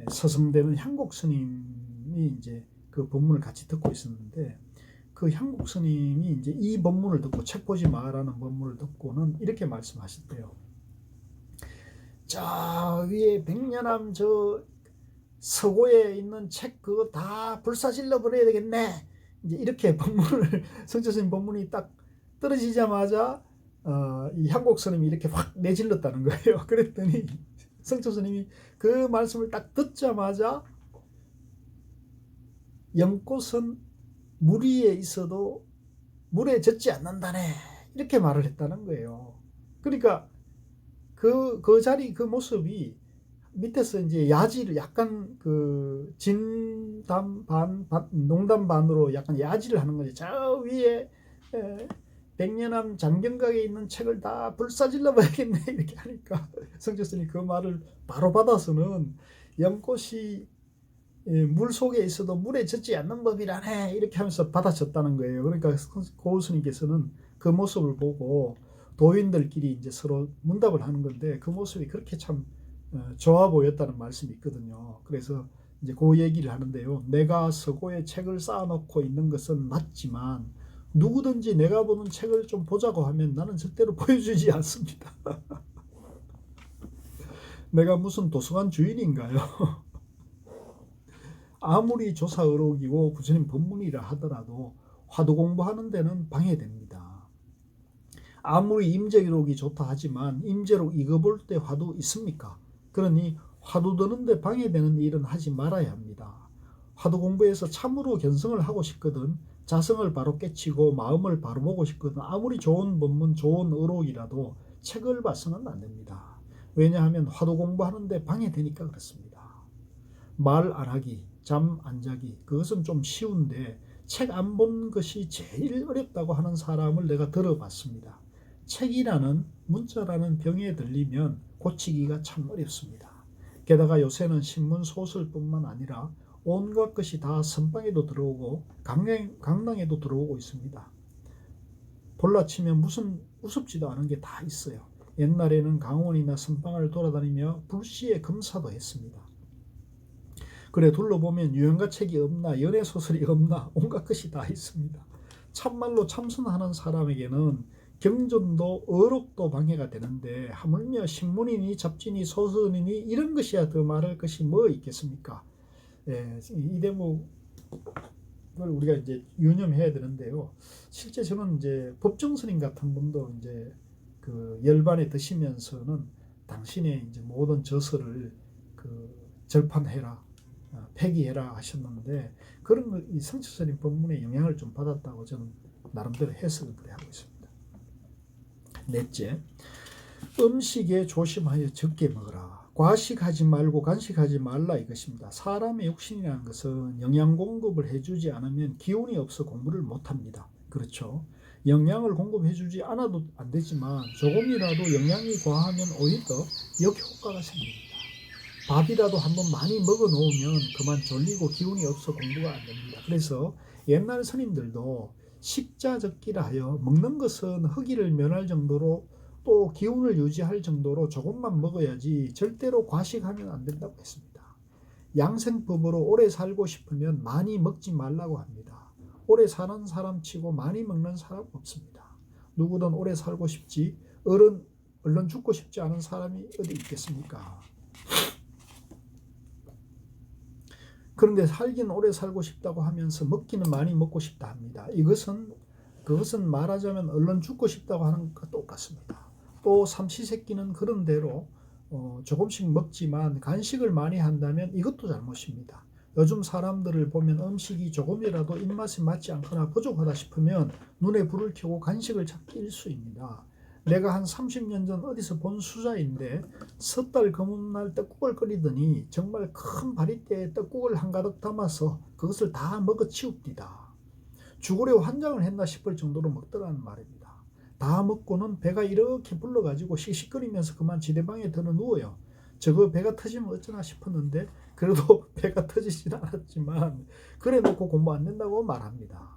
서성되는 향곡 스님이 이제 그 법문을 같이 듣고 있었는데 그 향국 스님이 이제 이 법문을 듣고 책 보지 마라는 법문을 듣고는 이렇게 말씀하셨대요. 저 위에 백년암 저 서고에 있는 책 그거 다 불사질러 버려야 되겠네. 이제 이렇게 법문을 성철 스님 법문이 딱 떨어지자마자 이 향국 스님이 이렇게 확 내질렀다는 거예요. 그랬더니 성철 스님이 그 말씀을 딱 듣자마자 연꽃은 물 위에 있어도 물에 젖지 않는다네. 이렇게 말을 했다는 거예요. 그러니까 그 자리 그 모습이 밑에서 이제 야지를 약간 그 진담 반, 농담 반으로 약간 야지를 하는 거지. 저 위에 백년암 장경각에 있는 책을 다 불사질러 봐야겠네 이렇게 하니까 성철스님이 그 말을 바로 받아서는 연꽃이 물 속에 있어도 물에 젖지 않는 법이라네 이렇게 하면서 받아쳤다는 거예요. 그러니까 고우스님께서는 그 모습을 보고 도인들끼리 이제 서로 문답을 하는 건데 그 모습이 그렇게 참 좋아 보였다는 말씀이 있거든요. 그래서 이제 그 얘기를 하는데요. 내가 서고에 책을 쌓아놓고 있는 것은 맞지만 누구든지 내가 보는 책을 좀 보자고 하면 나는 절대로 보여주지 않습니다. 내가 무슨 도서관 주인인가요? 아무리 조사 의록이고 부처님 법문이라 하더라도 화두 공부하는 데는 방해됩니다. 아무리 임재 기록이 좋다 하지만 임재록 읽어볼 때 화두 있습니까? 그러니 화두 드는데 방해되는 일은 하지 말아야 합니다. 화두 공부에서 참으로 견성을 하고 싶거든 자성을 바로 깨치고 마음을 바로 보고 싶거든 아무리 좋은 법문 좋은 의록이라도 책을 봐서는 안 됩니다. 왜냐하면 화두 공부하는데 방해되니까 그렇습니다. 말 안 하기 잠 안 자기 그것은 좀 쉬운데 책 안 본 것이 제일 어렵다고 하는 사람을 내가 들어봤습니다. 책이라는 문자라는 병에 들리면 고치기가 참 어렵습니다. 게다가 요새는 신문 소설뿐만 아니라 온갖 것이 다 선방에도 들어오고 강당에도 들어오고 있습니다. 볼라치면 무슨 우습지도 않은 게 다 있어요. 옛날에는 강원이나 선방을 돌아다니며 불시에 검사도 했습니다. 그래 둘러보면 유행가 책이 없나 연애소설이 없나 온갖 것이 다 있습니다. 참말로 참선하는 사람에게는 경전도 의록도 방해가 되는데 하물며 신문이니 잡지니 소설이니 이런 것이야 더 말할 것이 뭐 있겠습니까? 이 대목을 우리가 이제 유념해야 되는데요. 실제 저는 이제 법정스님 같은 분도 이제 그 열반에 드시면서는 당신의 이제 모든 저서를 그 절판해라, 폐기해라 하셨는데 그런 거 이 성철스님 법문에 영향을 좀 받았다고 저는 나름대로 해석을 그래 하고 있습니다. 넷째, 음식에 조심하여 적게 먹어라. 과식하지 말고 간식하지 말라 이것입니다. 사람의 육신이라는 것은 영양 공급을 해주지 않으면 기운이 없어 공부를 못합니다. 그렇죠? 영양을 공급해주지 않아도 안 되지만 조금이라도 영양이 과하면 오히려 역효과가 생깁니다. 밥이라도 한번 많이 먹어 놓으면 그만 졸리고 기운이 없어 공부가 안 됩니다. 그래서 옛날 스님들도 식자적기라 하여 먹는 것은 허기를 면할 정도로 또 기운을 유지할 정도로 조금만 먹어야지 절대로 과식하면 안 된다고 했습니다. 양생법으로 오래 살고 싶으면 많이 먹지 말라고 합니다. 오래 사는 사람 치고 많이 먹는 사람 없습니다. 누구든 오래 살고 싶지 얼른 죽고 싶지 않은 사람이 어디 있겠습니까? 그런데 살긴 오래 살고 싶다고 하면서 먹기는 많이 먹고 싶다 합니다. 그것은 말하자면 얼른 죽고 싶다고 하는 것과 똑같습니다. 또 삼시세끼는 그런 대로 조금씩 먹지만 간식을 많이 한다면 이것도 잘못입니다. 요즘 사람들을 보면 음식이 조금이라도 입맛에 맞지 않거나 부족하다 싶으면 눈에 불을 켜고 간식을 찾기 일쑤입니다. 내가 한 30년 전 어디서 본 수자인데 섣달 검은날 떡국을 끓이더니 정말 큰 바리대에 떡국을 한가득 담아서 그것을 다 먹어 치웁디다. 죽으려 환장을 했나 싶을 정도로 먹더라는 말입니다. 다 먹고는 배가 이렇게 불러가지고 씩씩거리면서 그만 지대방에 들어 누워요. 저거 배가 터지면 어쩌나 싶었는데 그래도 배가 터지진 않았지만 그래 놓고 공부 안 된다고 말합니다.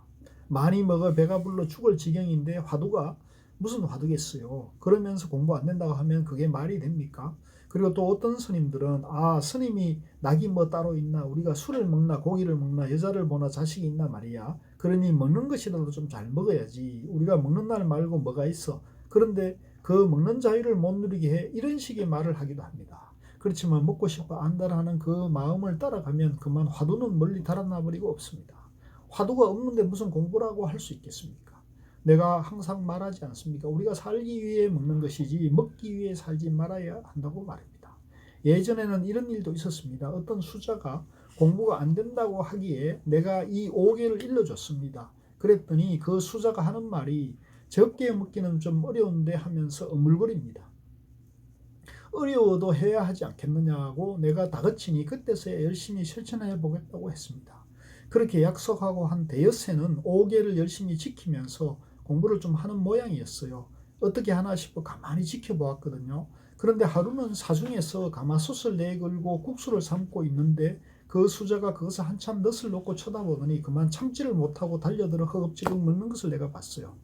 많이 먹어 배가 불러 죽을 지경인데 화두가 무슨 화두겠어요. 그러면서 공부 안 된다고 하면 그게 말이 됩니까? 그리고 또 어떤 스님들은 스님이 낙이 뭐 따로 있나, 우리가 술을 먹나 고기를 먹나 여자를 보나 자식이 있나 말이야. 그러니 먹는 것이라도 좀 잘 먹어야지. 우리가 먹는 날 말고 뭐가 있어. 그런데 그 먹는 자유를 못 누리게 해. 이런 식의 말을 하기도 합니다. 그렇지만 먹고 싶어 안달하는 그 마음을 따라가면 그만 화두는 멀리 달아나 버리고 없습니다. 화두가 없는데 무슨 공부라고 할 수 있겠습니까? 내가 항상 말하지 않습니까? 우리가 살기 위해 먹는 것이지 먹기 위해 살지 말아야 한다고 말입니다. 예전에는 이런 일도 있었습니다. 어떤 수자가 공부가 안 된다고 하기에 내가 이 5개를 일러줬습니다. 그랬더니 그 수자가 하는 말이 적게 먹기는 좀 어려운데 하면서 어물거립니다. 어려워도 해야 하지 않겠느냐고 내가 다그치니 그때서야 열심히 실천해 보겠다고 했습니다. 그렇게 약속하고 한 대여새는 5개를 열심히 지키면서 공부를 좀 하는 모양이었어요. 어떻게 하나 싶어 가만히 지켜보았거든요. 그런데 하루는 사중에서 가마솥을 내걸고 국수를 삶고 있는데 그 수자가 거기서 한참 넛을 놓고 쳐다보더니 그만 참지를 못하고 달려들어 허겁지겁 먹는 것을 내가 봤어요.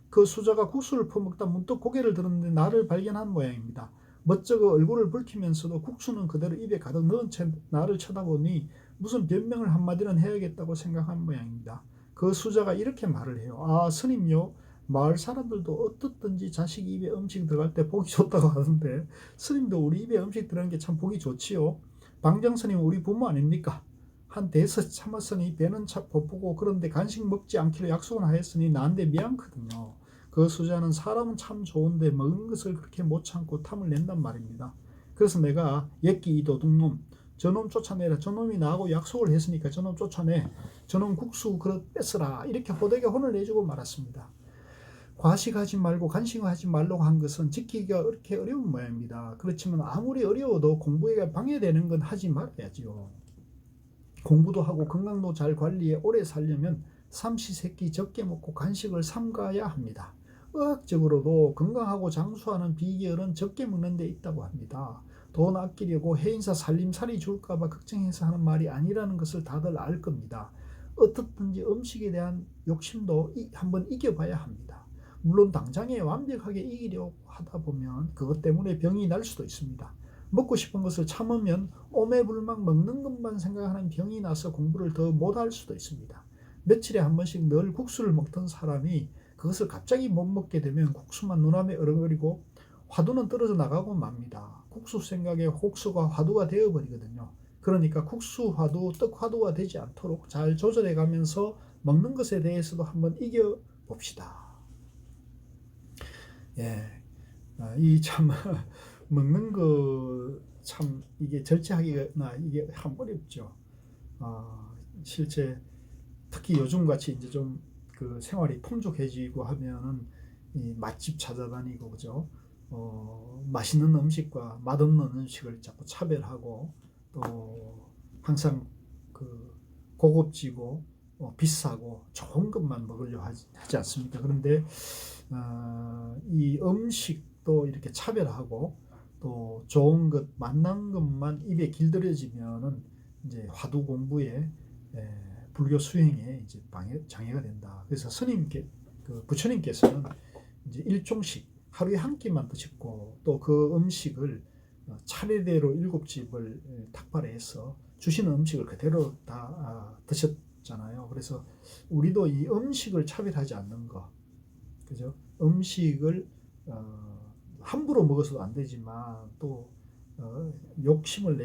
그 수자가 국수를 퍼먹다 문득 고개를 들었는데 나를 발견한 모양입니다. 멋쩍어 얼굴을 붉히면서도 국수는 그대로 입에 가득 넣은 채 나를 쳐다보니 무슨 변명을 한마디는 해야겠다고 생각한 모양입니다. 그 수자가 이렇게 말을 해요. 스님요, 마을 사람들도 어떻든지 자식 입에 음식 들어갈 때 보기 좋다고 하던데 스님도 우리 입에 음식 들어가는 게 참 보기 좋지요. 방정스님은 우리 부모 아닙니까? 한 대서 참았으니 배는 고프고 그런데 간식 먹지 않기로 약속은 하였으니 나한테 미안거든요. 그 수자는 사람은 참 좋은데 먹은 것을 그렇게 못 참고 탐을 낸단 말입니다. 그래서 내가 옛기 이 도둑놈 저놈 쫓아내라. 저놈이 나하고 약속을 했으니까 저놈 쫓아내. 저놈 국수 그릇 뺏으라. 이렇게 호되게 혼을 내주고 말았습니다. 과식하지 말고 간식하지 말라고 한 것은 지키기가 그렇게 어려운 모양입니다. 그렇지만 아무리 어려워도 공부에 방해되는 건 하지 말아야지요. 공부도 하고 건강도 잘 관리해 오래 살려면 삼시세끼 적게 먹고 간식을 삼가야 합니다. 의학적으로도 건강하고 장수하는 비결은 적게 먹는 데 있다고 합니다. 돈 아끼려고 해인사 살림살이 줄까봐 걱정해서 하는 말이 아니라는 것을 다들 알 겁니다. 어떻든지 음식에 대한 욕심도 한번 이겨봐야 합니다. 물론 당장에 완벽하게 이기려고 하다 보면 그것 때문에 병이 날 수도 있습니다. 먹고 싶은 것을 참으면 오매불망 먹는 것만 생각하는 병이 나서 공부를 더 못할 수도 있습니다. 며칠에 한 번씩 늘 국수를 먹던 사람이 그것을 갑자기 못 먹게 되면 국수만 눈앞에 어르거리고 화두는 떨어져 나가고 맙니다. 국수 생각에 국수가 화두가 되어버리거든요. 그러니까 국수 화두, 떡 화두가 되지 않도록 잘 조절해 가면서 먹는 것에 대해서도 한번 이겨봅시다. 이 참 먹는 거 참 이게 절제하기나 이게 참 어렵죠. 실제 특히 요즘 같이 이제 좀 그 생활이 풍족해지고 하면은 이 맛집 찾아다니고 그죠. 맛있는 음식과 맛없는 음식을 자꾸 차별하고 또 항상 그 고급지고 비싸고 좋은 것만 먹으려 하지 않습니까? 그런데 이 음식도 이렇게 차별하고 또 좋은 것, 맛난 것만 입에 길들여지면은 이제 화두 공부에 불교 수행에 이제 장애가 된다. 그래서 부처님께서는 이제 일종씩 하루에 한 끼만 드셨고 또 그 음식을 차례대로 7집을 탁발해서 주시는 음식을 그대로 다 드셨잖아요. 그래서 우리도 이 음식을 차별하지 않는 거, 그죠? 음식을 함부로 먹어서도 안 되지만 또 욕심을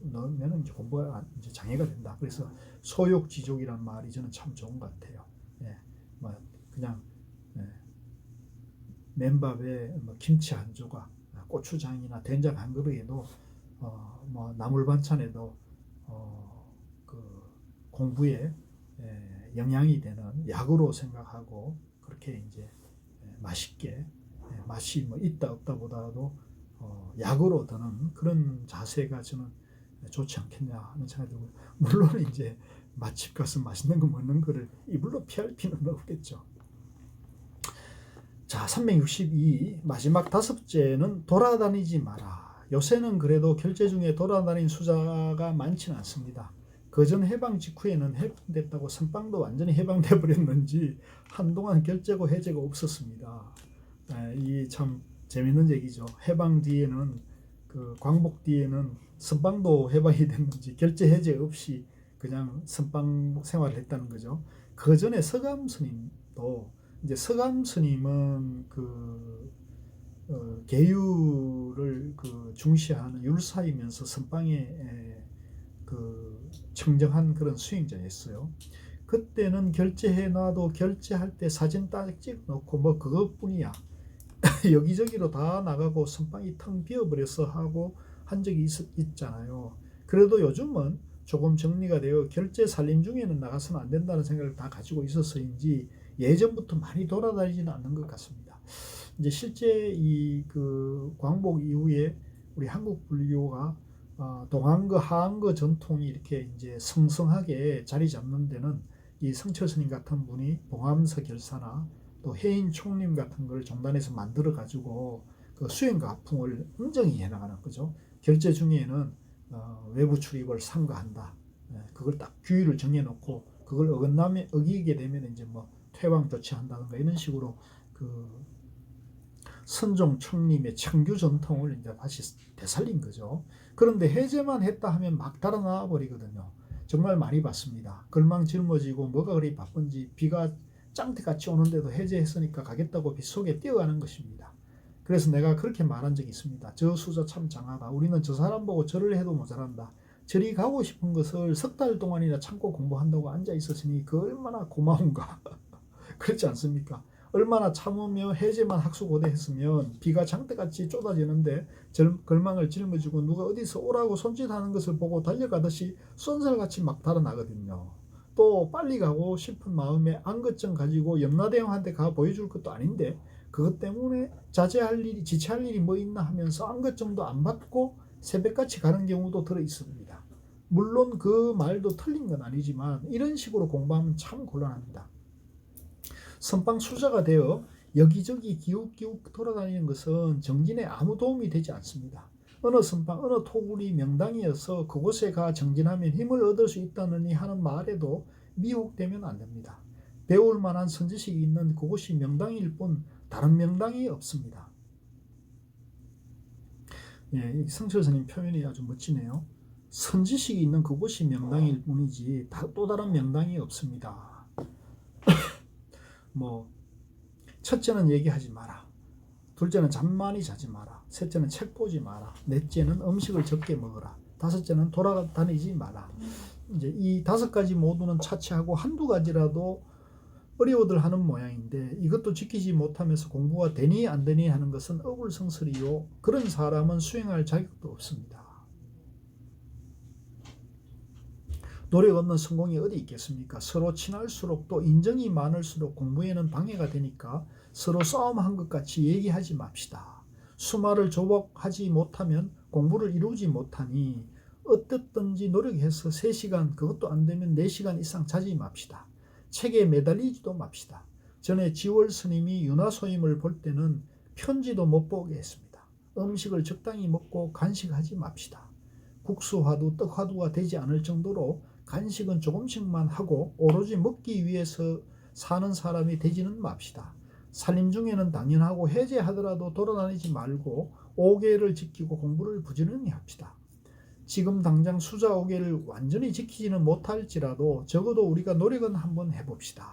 넣으면은 이제 공부가 이제 장애가 된다. 그래서 소욕지족이란 말이 저는 참 좋은 것 같아요. 그냥 맨밥에 김치 한 조각, 고추장이나 된장 한 그릇에도 나물 반찬에도 그 공부에 영향이 되는 약으로 생각하고 그렇게 이제 맛있게 맛이 있다 없다 보다도 약으로 드는 그런 자세가 저는 좋지 않겠냐 하는 생각이 들고, 물론 이제 맛집 가서 맛있는 거 먹는 거를 이불로 피할 필요는 없겠죠. 자, 362 마지막 5제는 돌아다니지 마라. 요새는 그래도 결제 중에 돌아다닌 수자가 많지는 않습니다. 그전 해방 직후에는 해방됐다고 선빵도 완전히 해방돼 버렸는지 한동안 결제고 해제가 없었습니다. 이 참 재밌는 얘기죠. 해방 뒤에는 그 광복 뒤에는 선방도 해봐야 됐는지 결제 해제 없이 그냥 선방 생활을 했다는 거죠. 그 전에 서감 스님도 이제 서감 스님은 그 계율을 그 중시하는 율사이면서 선방에 그 청정한 그런 수행자였어요. 그때는 결제해 놔도 결제할 때 사진 딱 찍어 놓고 뭐 그것뿐이야. 여기저기로 다 나가고 선방이 텅 비어버려서 하고 한 적이 있잖아요. 그래도 요즘은 조금 정리가 되어 결제 살림 중에는 나가서는 안 된다는 생각을 다 가지고 있어서인지 예전부터 많이 돌아다니지는 않는 것 같습니다. 이제 실제 이 그 광복 이후에 우리 한국 불교가 동안거 하안거 전통이 이렇게 이제 성성하게 자리 잡는 데는 이 성철 스님 같은 분이 봉암서 결사나 또 해인 총림 같은 걸 종단에서 만들어 가지고 그 수행과 합풍을 엄정히 해나가는 거죠. 결제 중에는 외부 출입을 삼가한다. 그걸 딱 규율을 정해놓고 그걸 어기게 되면 이제 뭐 퇴왕 조치한다든가 이런 식으로 그 선종 청림의 청규 전통을 이제 다시 되살린 거죠. 그런데 해제만 했다 하면 막 달아나 버리거든요. 정말 많이 봤습니다. 걸망 짊어지고 뭐가 그리 바쁜지 비가 짱태같이 오는데도 해제했으니까 가겠다고 빗속에 뛰어가는 것입니다. 그래서 내가 그렇게 말한 적이 있습니다. 저 수자 참 장하다. 우리는 저 사람 보고 절을 해도 모자란다. 저리 가고 싶은 것을 석 달 동안이나 참고 공부한다고 앉아 있었으니 그 얼마나 고마운가. 그렇지 않습니까? 얼마나 참으며 해제만 학수고대했으면 비가 장대같이 쏟아지는데 걸망을 짊어지고 누가 어디서 오라고 손짓하는 것을 보고 달려가듯이 쏜살같이 막 달아나거든요. 또 빨리 가고 싶은 마음에 안것정 가지고 염라대왕한테 가 보여줄 것도 아닌데 그것 때문에 지체할 일이 뭐 있나 하면서 안것정도 안 받고 새벽같이 가는 경우도 들어 있습니다. 물론 그 말도 틀린 건 아니지만 이런 식으로 공부하면 참 곤란합니다. 선방 수자가 되어 여기저기 기웃기웃 돌아다니는 것은 정진에 아무 도움이 되지 않습니다. 어느 선방 어느 토굴이 명당이어서 그곳에 가 정진하면 힘을 얻을 수 있다느니 하는 말에도 미혹되면 안 됩니다. 배울 만한 선지식이 있는 그곳이 명당일 뿐 다른 명당이 없습니다. 예, 성철 스님 표현이 아주 멋지네요. 선지식이 있는 그곳이 명당일 뿐이지 또 다른 명당이 없습니다. 뭐 첫째는 얘기하지 마라. 둘째는 잠 많이 자지 마라. 셋째는 책 보지 마라. 넷째는 음식을 적게 먹어라. 다섯째는 돌아다니지 마라. 이제 이 5가지 모두는 차치하고 한두 가지라도 어려워들 하는 모양인데 이것도 지키지 못하면서 공부가 되니 안 되니 하는 것은 어불성설이요. 그런 사람은 수행할 자격도 없습니다. 노력 없는 성공이 어디 있겠습니까? 서로 친할수록 또 인정이 많을수록 공부에는 방해가 되니까 서로 싸움한 것 같이 얘기하지 맙시다. 수말을 조복하지 못하면 공부를 이루지 못하니 어떻든지 노력해서 3시간 그것도 안 되면 4시간 이상 자지 맙시다. 책에 매달리지도 맙시다. 전에 지월 스님이 윤화소임을 볼 때는 편지도 못 보게 했습니다. 음식을 적당히 먹고 간식하지 맙시다. 국수화두, 떡화두가 되지 않을 정도로 간식은 조금씩만 하고 오로지 먹기 위해서 사는 사람이 되지는 맙시다. 살림 중에는 당연하고 해제하더라도 돌아다니지 말고 5계를 지키고 공부를 부지런히 합시다. 지금 당장 수자 5계를 완전히 지키지는 못할지라도 적어도 우리가 노력은 한번 해봅시다.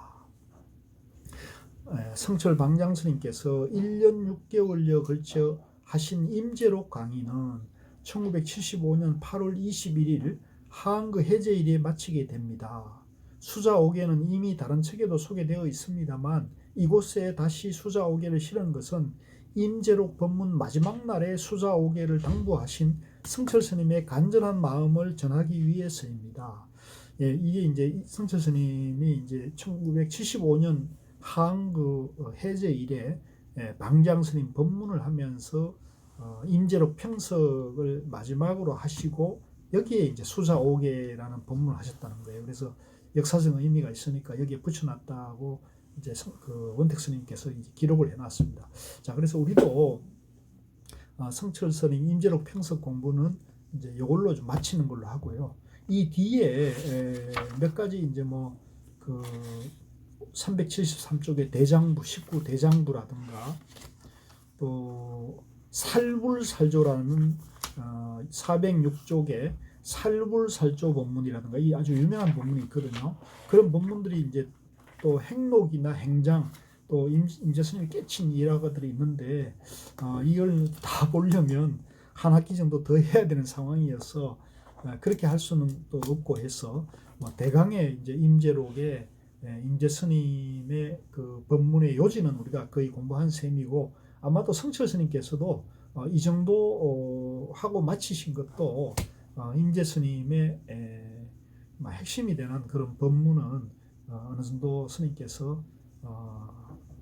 성철 방장스님께서 1년 6개월여 걸쳐 하신 임재록 강의는 1975년 8월 21일 하안거 해제일에 마치게 됩니다. 수자 5계는 이미 다른 책에도 소개되어 있습니다만 이곳에 다시 수자 5계를 실은 것은 임재록 법문 마지막 날에 수자 5계를 당부하신 성철 스님의 간절한 마음을 전하기 위해서입니다. 예, 이게 이제 성철 스님이 이제 1975년 하안거 해제일에 방장 스님 법문을 하면서 임재록 평석을 마지막으로 하시고 여기에 이제 수자 5계라는 법문을 하셨다는 거예요. 그래서 역사적 의미가 있으니까 여기에 붙여놨다고 이제 그 원택 스님께서 이제 기록을 해놨습니다. 자, 그래서 우리도 성철 스님 임재록 평석 공부는 이제 이걸로 좀 마치는 걸로 하고요. 이 뒤에 몇 가지 이제 뭐 그 373쪽의 대장부, 19대장부라든가 또 살불살조라는 406쪽에 살불살조 법문이라든가 이 아주 유명한 법문이 있거든요. 그런 법문들이 이제 또 행록이나 행장 또 임재스님이 깨친 일화들이 있는데 이걸 다 보려면 한 학기 정도 더 해야 되는 상황이어서 그렇게 할 수는 또 없고 해서 대강의 이제 임재록에 임재스님의 그 법문의 요지는 우리가 거의 공부한 셈이고 아마도 성철 스님께서도 이 정도 하고 마치신 것도 임재스님의 핵심이 되는 그런 법문은 어느 정도 스님께서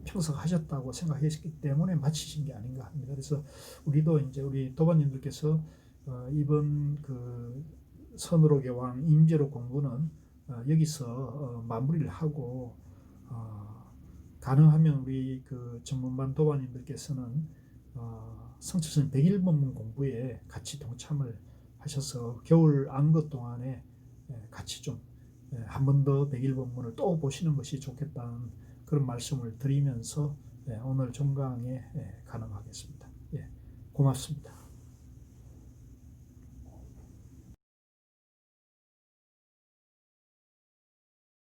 평석하셨다고 생각했기 때문에 마치신 게 아닌가 합니다. 그래서 우리도 이제 우리 도반님들께서 이번 그 선으로의 왕 임재록 공부는 여기서 마무리를 하고 가능하면 우리 그 전문반 도반님들께서는 성철스님 100일 법문 공부에 같이 동참을 하셔서 겨울 안것 동안에 같이 좀 한 번 더 100일 법문을 또 보시는 것이 좋겠다는 그런 말씀을 드리면서 오늘 종강에 가능하겠습니다. 고맙습니다.